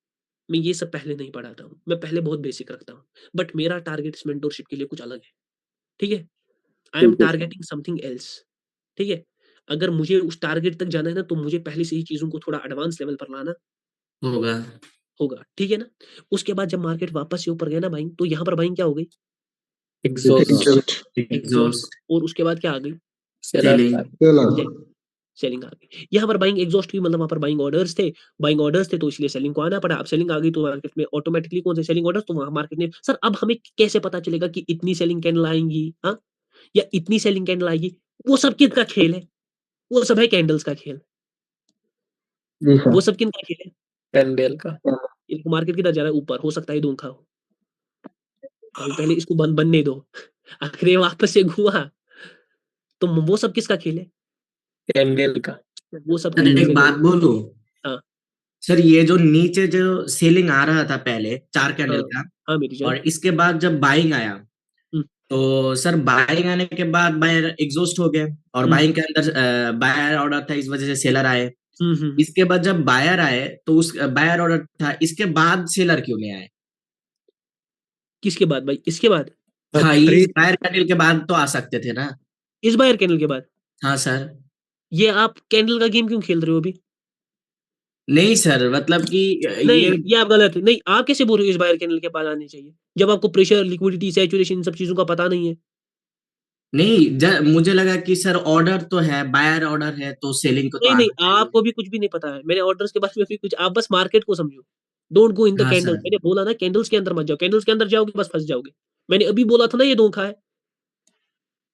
मैं ये सब पहले नहीं पढ़ाता हूँ, मैं पहले बहुत बेसिक रखता हूँ, बट मेरा टारगेट इस मेंटोरशिप के लिए कुछ अलग है, ठीक है? I am targeting something else, ठीक है? अगर मुझे उस टारगेट तक जाना है ना, तो मुझे पहले से ही चीजों को थोड़ा एडवांस लेवल पर लाना होगा। ठीक है ना? उसके बाद जब मार्केट वापस से ऊपर गया ना बाइंग, तो यहाँ पर बाइंग क्या हो गई? एग्जॉस्ट एग्जॉस्ट और उसके बाद क्या आ गई? सेलिंग सेलिंग आ गई। यहाँ पर बाइंग एग्जॉस्ट हुई, मतलब वहां पर बाइंग ऑर्डर्स थे, तो इसलिए सेलिंग को आना पड़ा। अब सेलिंग आ गई, तो मार्केट में ऑटोमेटिकली कौन से सेलिंग ऑर्डर्स, तो वहां मार्केट ने, सर अब हमें कैसे पता चलेगा कि इतनी सेलिंग कैंडल आएंगी, हाँ, या इतनी सेलिंग कैंडल आएगी? वो सब किसका खेल है? वो सब है कैंडल्स का खेल। वो सब किनका खेल है? कैंडल का इनको मार्केट किधर जा रहा है? ऊपर। हो सकता है धोखा हो, अभी पहले इसको बनने दो। आखिर ये वापस से घुमा, तो वो सब किसका खेल है? कैंडल का वो सब सर एक बात बोलूं? हाँ। सर ये जो नीचे जो सेलिंग आ रहा था पहले 4 कैंडल का, हाँ मेरी जान। और इसके बाद जब बाइंग आया, तो सर बाइंग आने के बाद बायर एग्जॉस्ट हो गए, और बाइंग के अंदर बायर ऑर्डर था, इस वजह से सेलर आए। इसके बाद जब बायर आए, तो उस बायर ऑर्डर था, इसके बाद सेलर क्यों नहीं आए? किसके बाद भाई? इसके बाद? हाँ, इस बायर कैंडल के बाद तो आ सकते थे ना। इस बायर कैंडल के बाद? हाँ सर। ये आप कैंडल का गेम क्यों खेल रहे हो अभी? नहीं सर, मतलब कि नहीं, ये आप गलत है। नहीं, आप कैसे बोल रहे हो इस बायर कैंडल के बाद आने चाहिए, जब आपको प्रेशर, लिक्विडिटी, सैचुरेशन, इन सब चीजों का पता नहीं है? नहीं, मुझे लगा कि सर ऑर्डर तो है, बायर ऑर्डर है, तो सेलिंग को तो नहीं, आना चाहिए। आपको भी कुछ भी नहीं पता है। मैंने ऑर्डर्स के बारे में भी कुछ, आप बस मार्केट को समझो। डोंट गो इन द हाँ कैंडल। सर। मैंने बोला ना, कैंडल्स के अंदर मत जाओ। कैंडल्स के अंदर जाओगे बस फंस जाओगे। मैंने अभी बोला था ना, ये धोखा है।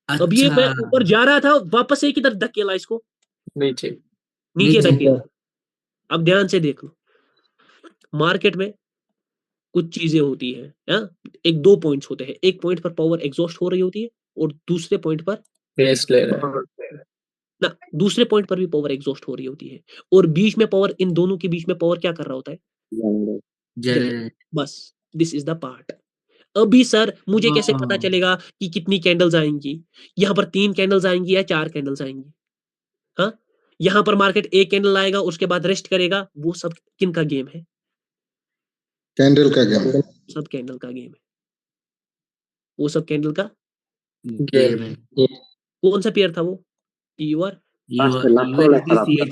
अब ये मैं अच्छा। ऊपर जा रहा था, वापस से किधर धकेला इसको? नीचे नीचे धकेला। अब ध्यान से देख लो, मार्केट में कुछ चीजें होती है, एक 2 पॉइंट्स होते हैं, एक पॉइंट पर पावर एग्जॉस्ट हो रही होती है और दूसरे पॉइंट पर रेस्ट ले रहा है। ना, दूसरे पॉइंट पर भी पावर एग्जॉस्ट हो रही होती है और बीच में पावर, इन दोनों के बीच में पावर क्या कर रहा होता है? जनरेट। बस दिस इज द पार्ट। अभी सर मुझे कैसे पता चलेगा कि कितनी कैंडल्स आएंगी? यहाँ पर 3 कैंडल्स आएंगी या 4 कैंडल्स आएंगी? हाँ, यहाँ पर मार्केट एक कैंडल आएगा, उसके बाद रेस्ट करेगा, वो सब किन का गेम है? कैंडल का गेम। सब कैंडल का गेम है, वो सब कैंडल का गेम है। कौन सा पेयर था वो? यूआर आपका यूएसडी या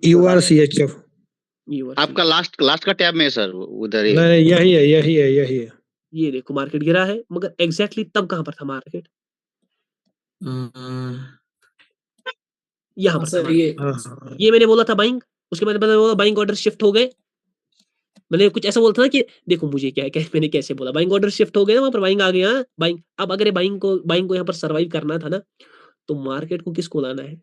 यूआर सीएचएफ? URCHF। लास्ट का टैब में है सर, उधर ही। नहीं, यही है। ये देखो मार्केट गिरा है, मगर एग्जैक्टली तब कहां पर था मार्केट? यहाँ पर था मार्केट। ये मैंने बोला था बाइंग, उसके बाद मैंने बोला बाइंग ऑर्डर शिफ्ट हो गए। मैंने कुछ ऐसा बोला था ना कि देखो मुझे क्या है, मैंने कैसे बोला बाइंग ऑर्डर शिफ्ट हो गए ना, वहां पर बाइंग आ गया। बाइंग, अब अगर बाइंग को यहाँ पर सर्वाइव करना था ना, तो मार्केट को किसको लाना है?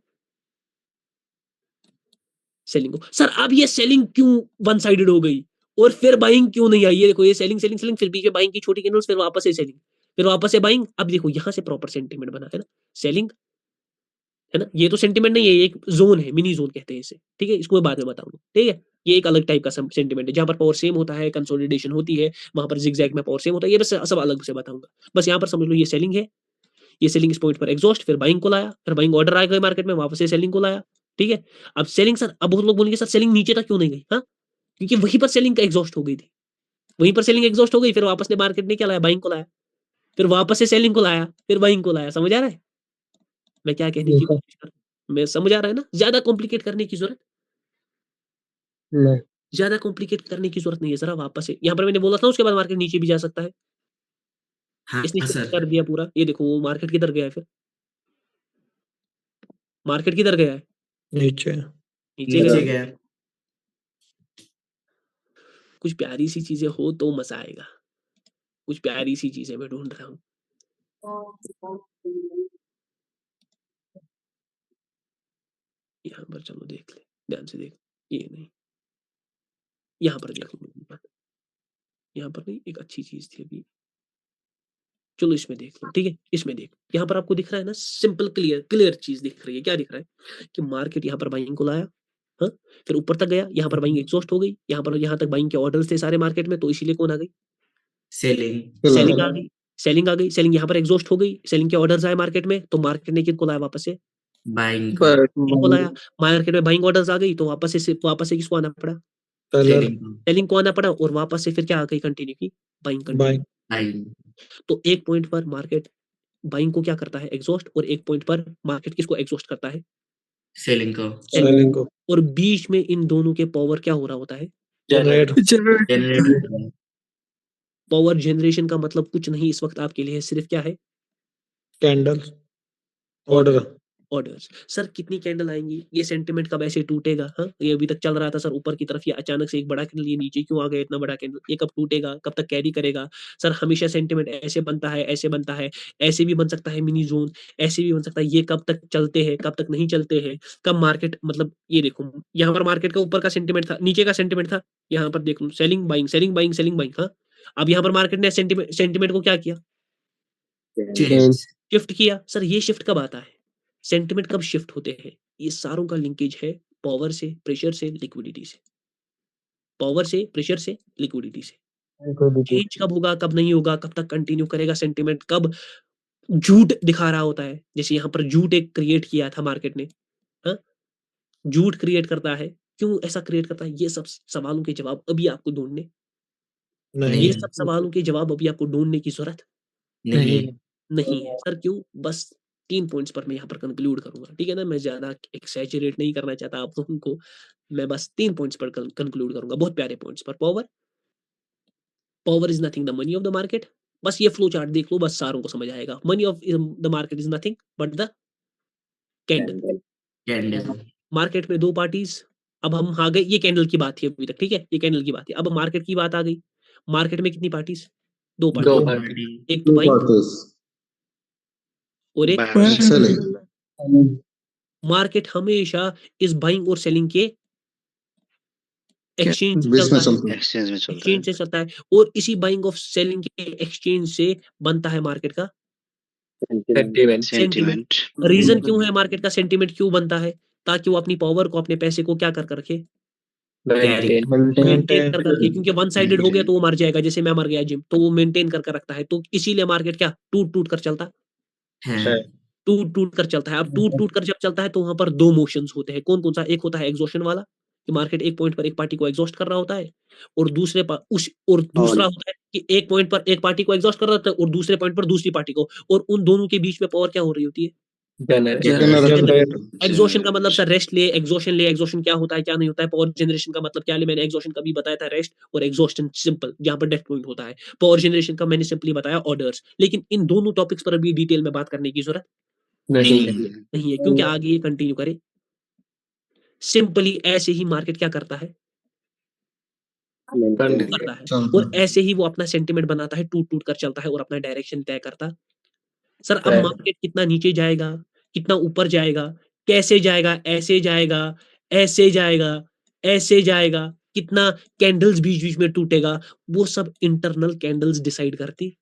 सेलिंग को। सर अब ये सेलिंग क्यों वन साइडेड हो गई और फिर बाइंग क्यों नहीं आई? ये देखो, ये सेलिंग फिर बीच में बाइंग की छोटी कैंडल्स, फिर वापस से सेलिंग, फिर वापस से बाइंग। अब देखो यहाँ से प्रॉपर सेंटीमेंट बना है ना, सेलिंग है ना। ये तो सेंटीमेंट नहीं है, ये एक जोन है, मिनी जोन कहते हैं इसे, ठीक है। इसको मैं बाद में बताऊंगा, ठीक है। ये एक अलग टाइप का सेंटीमेंट है, जहां पर पावर सेम होता है, कंसोलिडेशन होती है, वहां पर जिगजैग में पावर सेम होता है। ये बस सब अलग से बताऊंगा। बस यहाँ पर समझ लो ये सेलिंग है, ये सेलिंग इस पॉइंट पर एग्जॉस्ट, फिर बाइंग को लाया, फिर बाइंग ऑर्डर आ गए मार्केट में, वापस से सेलिंग को लाया, ठीक है। अब सेलिंग सर, अब बहुत लोग बोलेंगे सर सेलिंग नीचे तक क्यों नहीं गई? हाँ, क्योंकि वहीं पर सेलिंग का एग्जॉस्ट हो गई थी, वहीं पर सेलिंग एग्जॉस्ट हो गई, फिर वापस ने मार्केट ने क्या लाया? बाइंग को लाया, फिर वापस से सेलिंग को लाया, फिर बाइंग को लाया। समझ आ रहा है मैं क्या कहने की कोशिश कर रहा हूं? मैं समझ आ रहा है ना? ज्यादा कॉम्प्लिकेट करने की जरूरत नहीं। ज्यादा कॉम्प्लिकेट करने की जरूरत नहीं है। जरा वापस से यहाँ पर मैंने बोला था, उसके बाद मार्केट नीचे भी जा सकता है। हाँ इसने शिफ्ट सर। कर दिया पूरा। ये देखो वो मार्केट किधर गया है, फिर मार्केट किधर गया है? नीचे। नीचे नीचे गया। गया। कुछ प्यारी सी चीजें हो तो मजा आएगा। कुछ प्यारी सी चीजें मैं ढूंढ रहा हूँ। यहाँ पर चलो देख ले, ध्यान से देख। ये नहीं, यहाँ पर देख लो, यहाँ पर नहीं, एक अच्छी चीज थी अभी। चलो इसमें देख लो, ठीक है। इसमें देख, यहाँ पर आपको दिख रहा है ना, सिंपल क्लियर चीज दिख रही है। क्या दिख रहा है? कि मार्केट यहाँ पर बाइंग को लाया, हाँ, फिर ऊपर तक गया, यहाँ पर बाइंग एग्जॉस्ट हो गई, यहाँ तक बाइंग के ऑर्डर्स थे सारे मार्केट में, तो इसीलिए कौन आ गई? सेलिंग। सेलिंग आ गई। सेलिंग यहाँ पर एग्जॉस्ट हो गई, सेलिंग के ऑर्डर्स आए मार्केट में, तो मार्केट ने किसको लाया वापस से? बाइंग को लाया। मार्केट में बाइंग ऑर्डर्स आ गई, तो वापस से किसको आना पड़ा? सेलिंग को आना पड़ा, और वापस से फिर क्या आ गई? कंटिन्यू की बाइंग कंटिन्यू। बाइंग। तो एक पॉइंट पर मार्केट बाइंग को क्या करता है? एग्जॉस्ट। और एक पॉइंट पर मार्केट किसको एग्जॉस्ट करता है? सेलिंग को। और बीच में इन दोनों के पावर क्या हो रहा होता है? जनरेट। पावर जनरेशन का मतलब कुछ नहीं इस वक्त आपके लिए, सिर्फ क्या है? Candle order. ऑर्डर्स। सर कितनी कैंडल आएंगी? ये सेंटिमेंट कब ऐसे टूटेगा? हाँ, ये अभी तक चल रहा था सर ऊपर की तरफ, ये अचानक से एक बड़ा कैंडल, ये नीचे क्यों आ गया इतना बड़ा कैंडल? ये कब टूटेगा? कब तक कैरी करेगा? सर हमेशा सेंटिमेंट ऐसे बनता है, ऐसे बनता है, ऐसे भी बन सकता है मिनी जोन, ऐसे भी बन सकता है। ये कब तक चलते हैं, कब तक नहीं चलते हैं, कब मार्केट, मतलब ये देखो यहाँ पर मार्केट का ऊपर का सेंटिमेंट था, नीचे का सेंटिमेंट था। यहाँ पर देख लो, selling buying, selling buying, selling buying. हाँ, अब यहाँ पर मार्केट ने सेंटिमेंट को क्या किया? शिफ्ट किया। सर ये शिफ्ट कब आता है? सेंटिमेंट कब शिफ्ट होते हैं? ये सारों का लिंकेज है पावर से, प्रेशर से, लिक्विडिटी से। पावर से, प्रेशर से, लिक्विडिटी से। चेंज कब होगा, कब नहीं होगा, कब तक कंटिन्यू करेगा सेंटिमेंट, कब झूठ दिखा रहा होता है। जैसे यहाँ पर झूठ एक क्रिएट किया था मार्केट ने, हाँ, झूठ क्रिएट करता है, क्यों ऐसा क्रिएट करता है? ये सब सवालों के जवाब अभी आपको ढूंढने, ये सब सवालों के जवाब अभी आपको ढूंढने की जरूरत नहीं है। सर क्यों? बस 3 पॉइंट्स पर मैं यहाँ पर कंक्लूड करूंगा, ठीक है ना। मैं ज्यादा एक्सैजरेट नहीं करना चाहता आप लोगों को, मैं बस 3 पॉइंट्स पर कंक्लूड करूंगा, बहुत प्यारे पॉइंट्स पर। Power is nothing the money of the market. बस ये फ्लो चार्ट देख लो, बस सारों को समझ आएगा। Money of the market is nothing but the candle. Market में 2 पार्टीज। अब हम आ गए, ये कैंडल की बात थी अभी तक, ठीक है, ये कैंडल की बात है। अब मार्केट की बात आ गई। मार्केट में कितनी पार्टीज? 2 पार्टी, एक तो बाइंग और एक सेलिंग। मार्केट हमेशा इस बाइंग और सेलिंग के एक्सचेंज से 20 चलता में है, चलता है। एक्सचेंज में चलता है। एक्सचेंज से चलता है, और इसी बाइंग ऑफ सेलिंग के एक्सचेंज से बनता है मार्केट का सेंटीमेंट। सेंटीमेट। रीजन क्यों है मार्केट का सेंटीमेंट क्यों बनता है? ताकि वो अपनी पावर को, अपने पैसे को क्या कर रखे, मेंटेन। मेंटेन कर रखे, क्योंकि वन साइडेड हो गया तो वो मर जाएगा, जैसे मैं मर गया जिम, तो वो मेंटेन करके रखता है, तो इसीलिए मार्केट क्या टूट टूट कर चलता है। टूट टूट कर चलता है। अब टूट टूट कर जब चलता है तो वहां पर दो मोशंस होते हैं, कौन कौन सा? एक होता है एग्जॉशन वाला, कि मार्केट एक पॉइंट पर एक पार्टी को एग्जॉस्ट कर रहा होता है, और दूसरा होता है कि एक पॉइंट पर एक पार्टी को एग्जॉस्ट कर रहा होता है और दूसरे पॉइंट पर दूसरी पार्टी को, और उन दोनों के बीच में पावर क्या हो रही होती है? एग्जॉशन का मतलब सर रेस्ट ले, एग्जॉशन ले, एग्जॉशन क्या होता है क्या नहीं होता है, पावर जनरेशन का मतलब क्या ले, मैंने एग्जॉशन का भी बताया था, रेस्ट और एग्जॉस्टन सिंपल, जहां पर डेथ पॉइंट होता है। पावर जनरेशन का मैंने सिंपली बताया ऑर्डर्स। लेकिन इन दोनों टॉपिक्स पर अभी डिटेल में बात करने की जरूरत नहीं। नहीं है, क्योंकि आगे ये कंटिन्यू करे। सिंपली ऐसे ही मार्केट क्या करता है, करता है, और ऐसे ही वो अपना सेंटिमेंट बनाता है, टूट टूट कर चलता है और अपना डायरेक्शन तय करता। सर अब मार्केट कितना नीचे जाएगा, कितना ऊपर जाएगा, कैसे जाएगा, ऐसे जाएगा, ऐसे जाएगा, ऐसे जाएगा, कितना कैंडल्स बीच बीच में टूटेगा, वो सब इंटरनल कैंडल्स डिसाइड करती।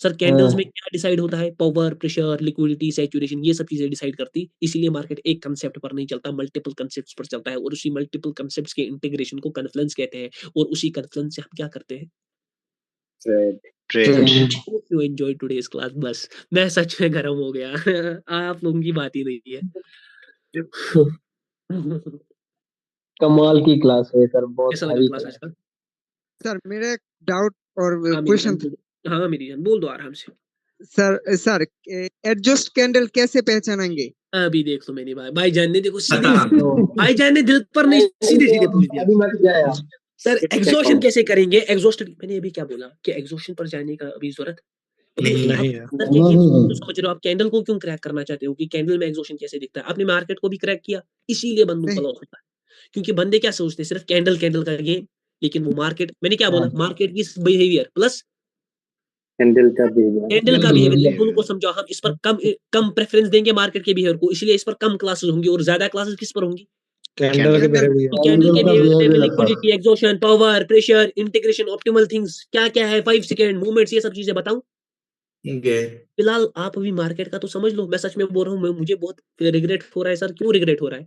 सर कैंडल्स में क्या डिसाइड होता है? पावर, प्रेशर, लिक्विडिटी, सैचुरेशन, ये सब चीजें डिसाइड करती। इसीलिए मार्केट एक कंसेप्ट पर नहीं चलता, मल्टीपल कंसेप्ट्स पर चलता है, और उसी मल्टीपल कंसेप्ट्स के इंटीग्रेशन को कन्फ्लुएंस कहते हैं, और उसी कन्फ्लुएंस से हम क्या करते हैं? Trade. You enjoy today's class. बस मैं सच में गर्म हो गया आप लोगों की बात ही नहीं है। कमाल की क्लास है सर, बहुत कैसा लगा हैवी क्लास क्लास। आज का? सर मेरा एक डाउट और हाँ मेरी क्वेश्चन जान, हाँ मेरी जान बोल दो आराम से। सर एडजस्ट कैंडल कैसे पहचानेंगे? अभी देख लो मेरी भाईजान ने, देखो सीधे भाईजान ने दिल पर नहीं, सीधे सीधे पूछ दिया। अभी मत जाया। सर एग्जॉशन कैसे करेंगे? एग्जॉस्ट मैंने अभी क्या बोला कि एग्जॉशन पर जाने का अभी जरूरत नहीं है। सर क्या गेम समझ रहे हो आप? कैंडल को क्यों क्रैक करना चाहते हो कि कैंडल में एग्जॉशन कैसे दिखता है? आपने मार्केट को भी क्रैक किया, इसीलिए बंदूक का नहीं। लॉस होता है। क्योंकि बंदे क्या सोचते हैं, सिर्फ कैंडल कैंडल का गेम, लेकिन वो मार्केट, मैंने क्या बोला, मार्केट की बिहेवियर प्लस कैंडल का कैंडल का बिहेवियर, दोनों को समझो। हम इस पर कम प्रेफरेंस देंगे मार्केट के बिहेवियर को, इसलिए इस पर कम क्लासेस होंगी, और ज्यादा क्लासेस किस पर होंगी? कैंडल के बिहेवियर। तो कैंडल के बिहेवियर में liquidity, exhaustion, power, pressure, integration, optimal things क्या क्या है, 5 सेकंड मूवमेंट्स, ये सब चीजें बताऊं? फिलहाल आप अभी मार्केट का तो समझ लो। मैं सच में बोल रहा हूँ, मुझे बहुत रिग्रेट हो रहा है सर। क्यों रिग्रेट हो रहा है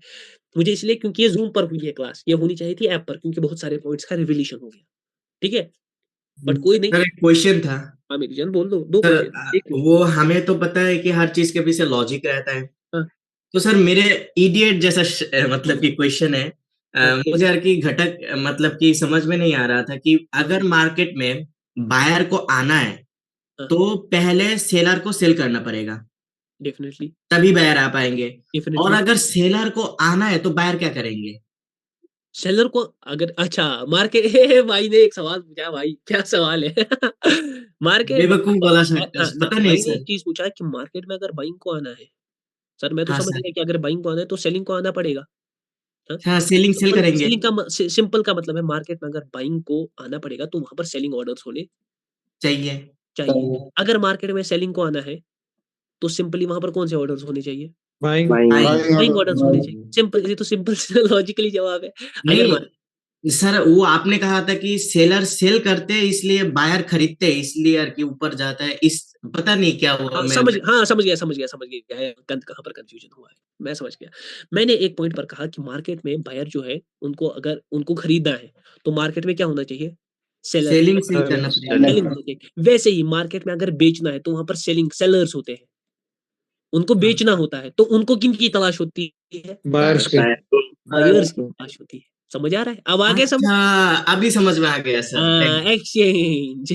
मुझे? इसलिए क्योंकि ये जूम पर हुई है क्लास, ये होनी चाहिए थी ऐप पर, क्योंकि बहुत सारे पॉइंट्स का रिविलेशन हो गया। ठीक है, बट कोई नहीं। सर एक क्वेश्चन था। हाँ मेरी जान बोल दो, दो सर क्वेश्चन। वो हमें तो पता है कि हर चीज के पीछे लॉजिक रहता है। हाँ। तो सर मेरे इडियट जैसा मतलब कि क्वेश्चन है, मुझे हर की घटक मतलब कि समझ में नहीं आ रहा था कि अगर मार्केट में बायर को आना है तो पहले सेलर को सेल करना पड़ेगा, डेफिनेटली तभी बायर आ पाएंगे। और डेफिनेटली। अगर सेलर को आना है तो बायर क्या करेंगे? सेलर को अगर, अच्छा मार्केट भाई ने एक सवाल पूछा भाई, क्या सवाल है मार्केट बेवकूफ वाला पता नहीं भाई ने सर। एक चीज पूछा कि मार्केट में अगर बाइंग को आना है, सर मैं तो हाँ समझ सर। गया कि अगर बाइंग को आना है तो सेलिंग को आना पड़ेगा। हाँ सेलिंग सेल करेंगे। सेलिंग का सिंपल का मतलब है, मार्केट में अगर बाइंग को आना पड़ेगा तो वहां पर सेलिंग ऑर्डर्स होने चाहिए। चाहिए। अगर मार्केट में सेलिंग को आना है तो सिंपली वहां पर कौन से ऑर्डर्स होने चाहिए? बाइंग ऑर्डर्स होने चाहिए। सिंपल, ये तो सिंपल लॉजिकली जवाब है। अगर नहीं सर, वो आपने कहा था कि सेलर सेल करते हैं इसलिए बायर खरीदते हैं, इसलिए यार कि ऊपर जाता है, इस पता नहीं क्या हुआ। समझ गया कहां पर कंफ्यूजन हुआ है, मैं समझ गया। मैंने एक पॉइंट पर कहा कि मार्केट में बायर जो है, उनको अगर उनको खरीदना है तो मार्केट में क्या होना चाहिए? सेलिंग सेल करना सेलिंग होना चाहिए। वैसे ही मार्केट में अगर बेचना है तो वहां पर सेलिंग सेलर्स होते हैं, उनको बेचना होता है, तो उनको किन की तलाश होती है? बायर्स के। बायर्स की तलाश होती है। समझ आ रहा है? अब आगे समझ। अभी समझ में आ गया सर। एक्सचेंज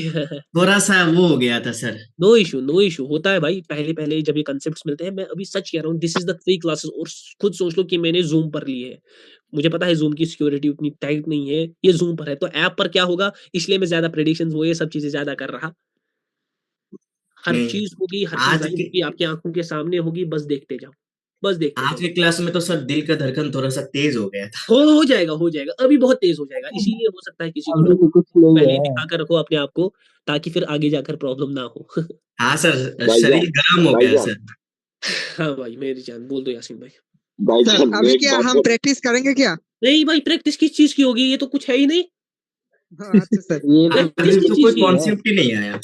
थोड़ा सा वो हो गया था सर। नो इशू होता है भाई। पहले पहले जब ये कंसेप्ट्स मिलते हैं, मैं अभी सच कह रहा हूँ, this is the free classes. और खुद सोच लो कि मैंने जूम पर ली है, मुझे पता है जूम की सिक्योरिटी उतनी टाइट नहीं है, ये जूम पर है, तो ऐप पर क्या होगा, इसलिए मैं ज्यादा प्रेडिक्शंस वो ये सब चीजें ज्यादा कर रहा। हर चीज होगी, हर चीज लाइव होगी, आपकी आंखों के सामने होगी, बस देखते जाओ, बस देखते आज के क्लास में तो सर दिल का धड़कन थोड़ा सा तेज हो गया था। हो जाएगा अभी बहुत तेज हो जाएगा। इसीलिए हो सकता है किसी को अभी कुछ नहीं पहले है। दिखा कर रखो अपने आप को, ताकि फिर आगे जाकर प्रॉब्लम ना हो। हाँ सर, शरीर गर्म हो गया सर। हाँ भाई मेरी जान बोल दो यासीन भाई। सर अभी क्या हम प्रैक्टिस करेंगे क्या? नहीं भाई, प्रैक्टिस किस चीज की होगी, ये तो कुछ है ही नहीं। अच्छा सर। ये तो प्रैक्टिस अभी किस तो चीज कोई की है? कॉन्सेप्ट ही नहीं आया।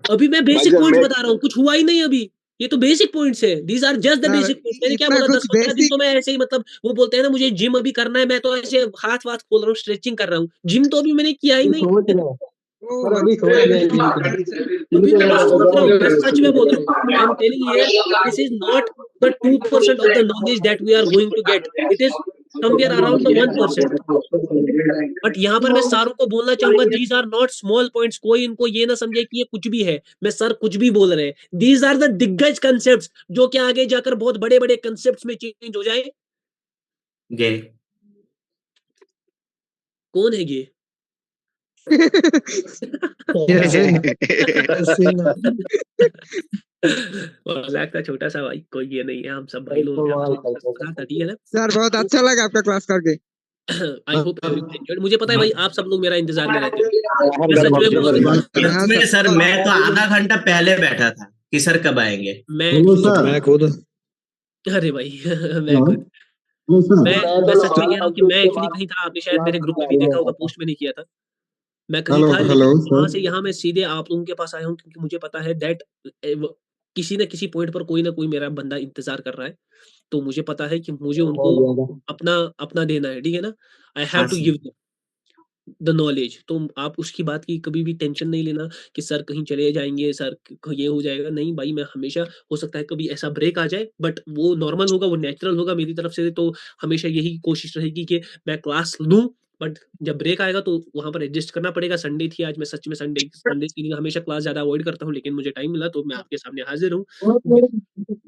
अभी मैं बेसिक पॉइंट्स बता रहा हूँ, कुछ हुआ ही नहीं अभी। ये तो बेसिक पॉइंट्स है, these are just the sir basic points. मैंने क्या इतना बोला, कुछ 10-15 दिन बेसिक तो मैं ऐसे ही, मतलब वो बोलते हैं ना मुझे जिम अभी करना है, मैं तो ऐसे हाथ वाथ खोल रहा हूँ, स्ट्रेचिंग कर रहा हूँ। जिम तो अभी मैंने किया ही नहीं। सोच रहे हैं सर, अभी सोच रहे हैं जिम के लिए। अभी मैं बस सोच रहा हूँ, मैं सच में बोल रहा हूँ। I am telling here, this is not the 2% of the knowledge that we are going to get, it is somewhere around the 1%। But यहाँ पर मैं सारों को बोलना चाहूंगा, these are not small points. कोई इनको ये ना समझे कि ये कुछ भी है, मैं सर कुछ भी बोल रहे हैं। दीज आर द दिग्गज कंसेप्ट, जो कि आगे जाकर बहुत बड़े बड़े कंसेप्ट में चेंज हो जाए। गे कौन है ये? मजाक था छोटा सा भाई, कोई ये नहीं है, हम सब भाई लोग था, ठीक है ना। सर बहुत अच्छा लगा आपका क्लास करके। आई होप एवरीवन एंजॉयड। मुझे पता है भाई, आप सब लोग मेरा इंतजार में रहते हो। मैं सच में बोल रहा हूँ, हाँ में सर। सर मैं तो आधा घंटा पहले बैठा था कि सर कब आएंगे। मैं मैं खुद अरे भाई मैं खुद मैं सच में कह रहा हूँ कि मैं एक्चुअली कहीं था, आपने शायद मेरे ग्रुप में भी देखा होगा, पोस्ट में नहीं किया था। मैं कहीं हेलो था, हेलो लेकिन वहां सर। से यहाँ मैं सीधे आप लोगों के पास आया हूँ, क्योंकि मुझे पता है दैट किसी न किसी पॉइंट पर कोई ना कोई मेरा बंदा इंतजार कर रहा है। तो मुझे पता है कि मुझे उनको अपना अपना देना है, ठीक है ना। आई हैव हाँ to sir. Give the knowledge. तो आप उसकी बात की कभी भी टेंशन नहीं लेना कि सर कहीं चले जाएंगे, सर ये हो जाएगा, नहीं भाई। मैं हमेशा, हो सकता है कभी ऐसा ब्रेक आ जाए, बट वो नॉर्मल होगा, वो नेचुरल होगा मेरी तरफ से। तो हमेशा यही कोशिश रहेगी कि मैं क्लास लूं, बट जब ब्रेक आएगा तो वहां पर एडजस्ट करना पड़ेगा। संडे थी आज, मैं सच में संडे संडे के दिन हमेशा क्लास ज्यादा अवॉइड करता हूँ, लेकिन मुझे टाइम मिला तो मैं आपके सामने हाजिर हूँ।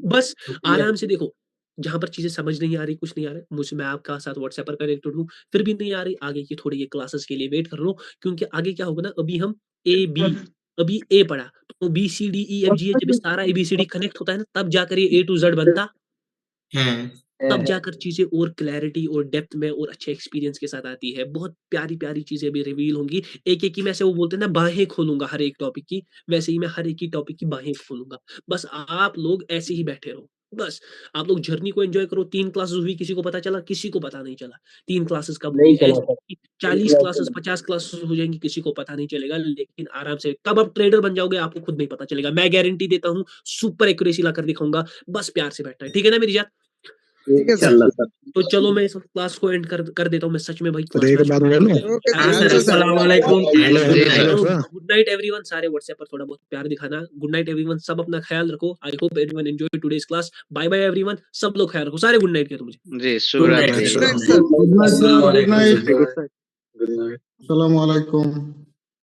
बस आराम से देखो, जहाँ पर चीज़ें समझ नहीं आ रही, कुछ नहीं आ रहा है, मुझे, मैं आपका साथ व्हाट्सएप पर कनेक्टेड हूँ, फिर भी नहीं आ रही, आगे की थोड़ी ये क्लासेस के लिए वेट कर रहा हूँ। क्योंकि आगे क्या होगा ना, अभी हम ए बी, अभी ए पढ़ा, तो B C D E F G H, जब ये सारा ABCD कनेक्ट होता है ना, तब जाकर ये A to Z बनता। हैं तब जाकर चीजें और क्लैरिटी और डेप्थ में और अच्छे एक्सपीरियंस के साथ आती है। बहुत प्यारी प्यारी चीजें भी रिवील होंगी। एक एक की, मैं से वो बोलते हैं ना, बाहें खोलूंगा हर एक टॉपिक की, वैसे ही मैं हर एक की टॉपिक की बाहें खोलूंगा। बस आप लोग ऐसे ही बैठे रहो, बस आप लोग जर्नी को एंजॉय करो। 3 क्लासेस हुई, किसी को पता चला? किसी को पता नहीं चला। 3 क्लासेस कब हुई? नहीं चला ऐसे सर। 40 क्लासेस 50 क्लासेस हो जाएंगी, किसी को पता नहीं चलेगा। लेकिन आराम से कब आप ट्रेडर बन जाओगे आपको खुद नहीं पता चलेगा। मैं गारंटी देता हूँ, सुपर एक्यूरेसी ला कर दिखाऊंगा। बस प्यार से बैठना है, ठीक है ना मेरी जान? ठीक है सर। इंशाल्लाह सर। तो चलो मैं इस क्लास को एंड कर देता हूँ। मैं सच में भाई तो क्लास एक में बात बोल लो। ओके हाँ सर। सर, अच्छा सर। अस्सलाम वालेकुम एंड गुड जी, नाइट। Good night everyone. सारे व्हाट्सएप पर थोड़ा बहुत प्यार दिखाना। गुड नाइट एवरीवन, सब अपना ख्याल रखो। I hope everyone enjoy today's class. Bye bye everyone, सब लोग ख्याल रखो। सारे गुड नाइट करो मुझे। जी गुड नाइट शुभ sir, good night good sir. Good night अस्सलाम सर। गुड वालेकुम नाइट। सर। Good night. अस्सलाम वालेकुम।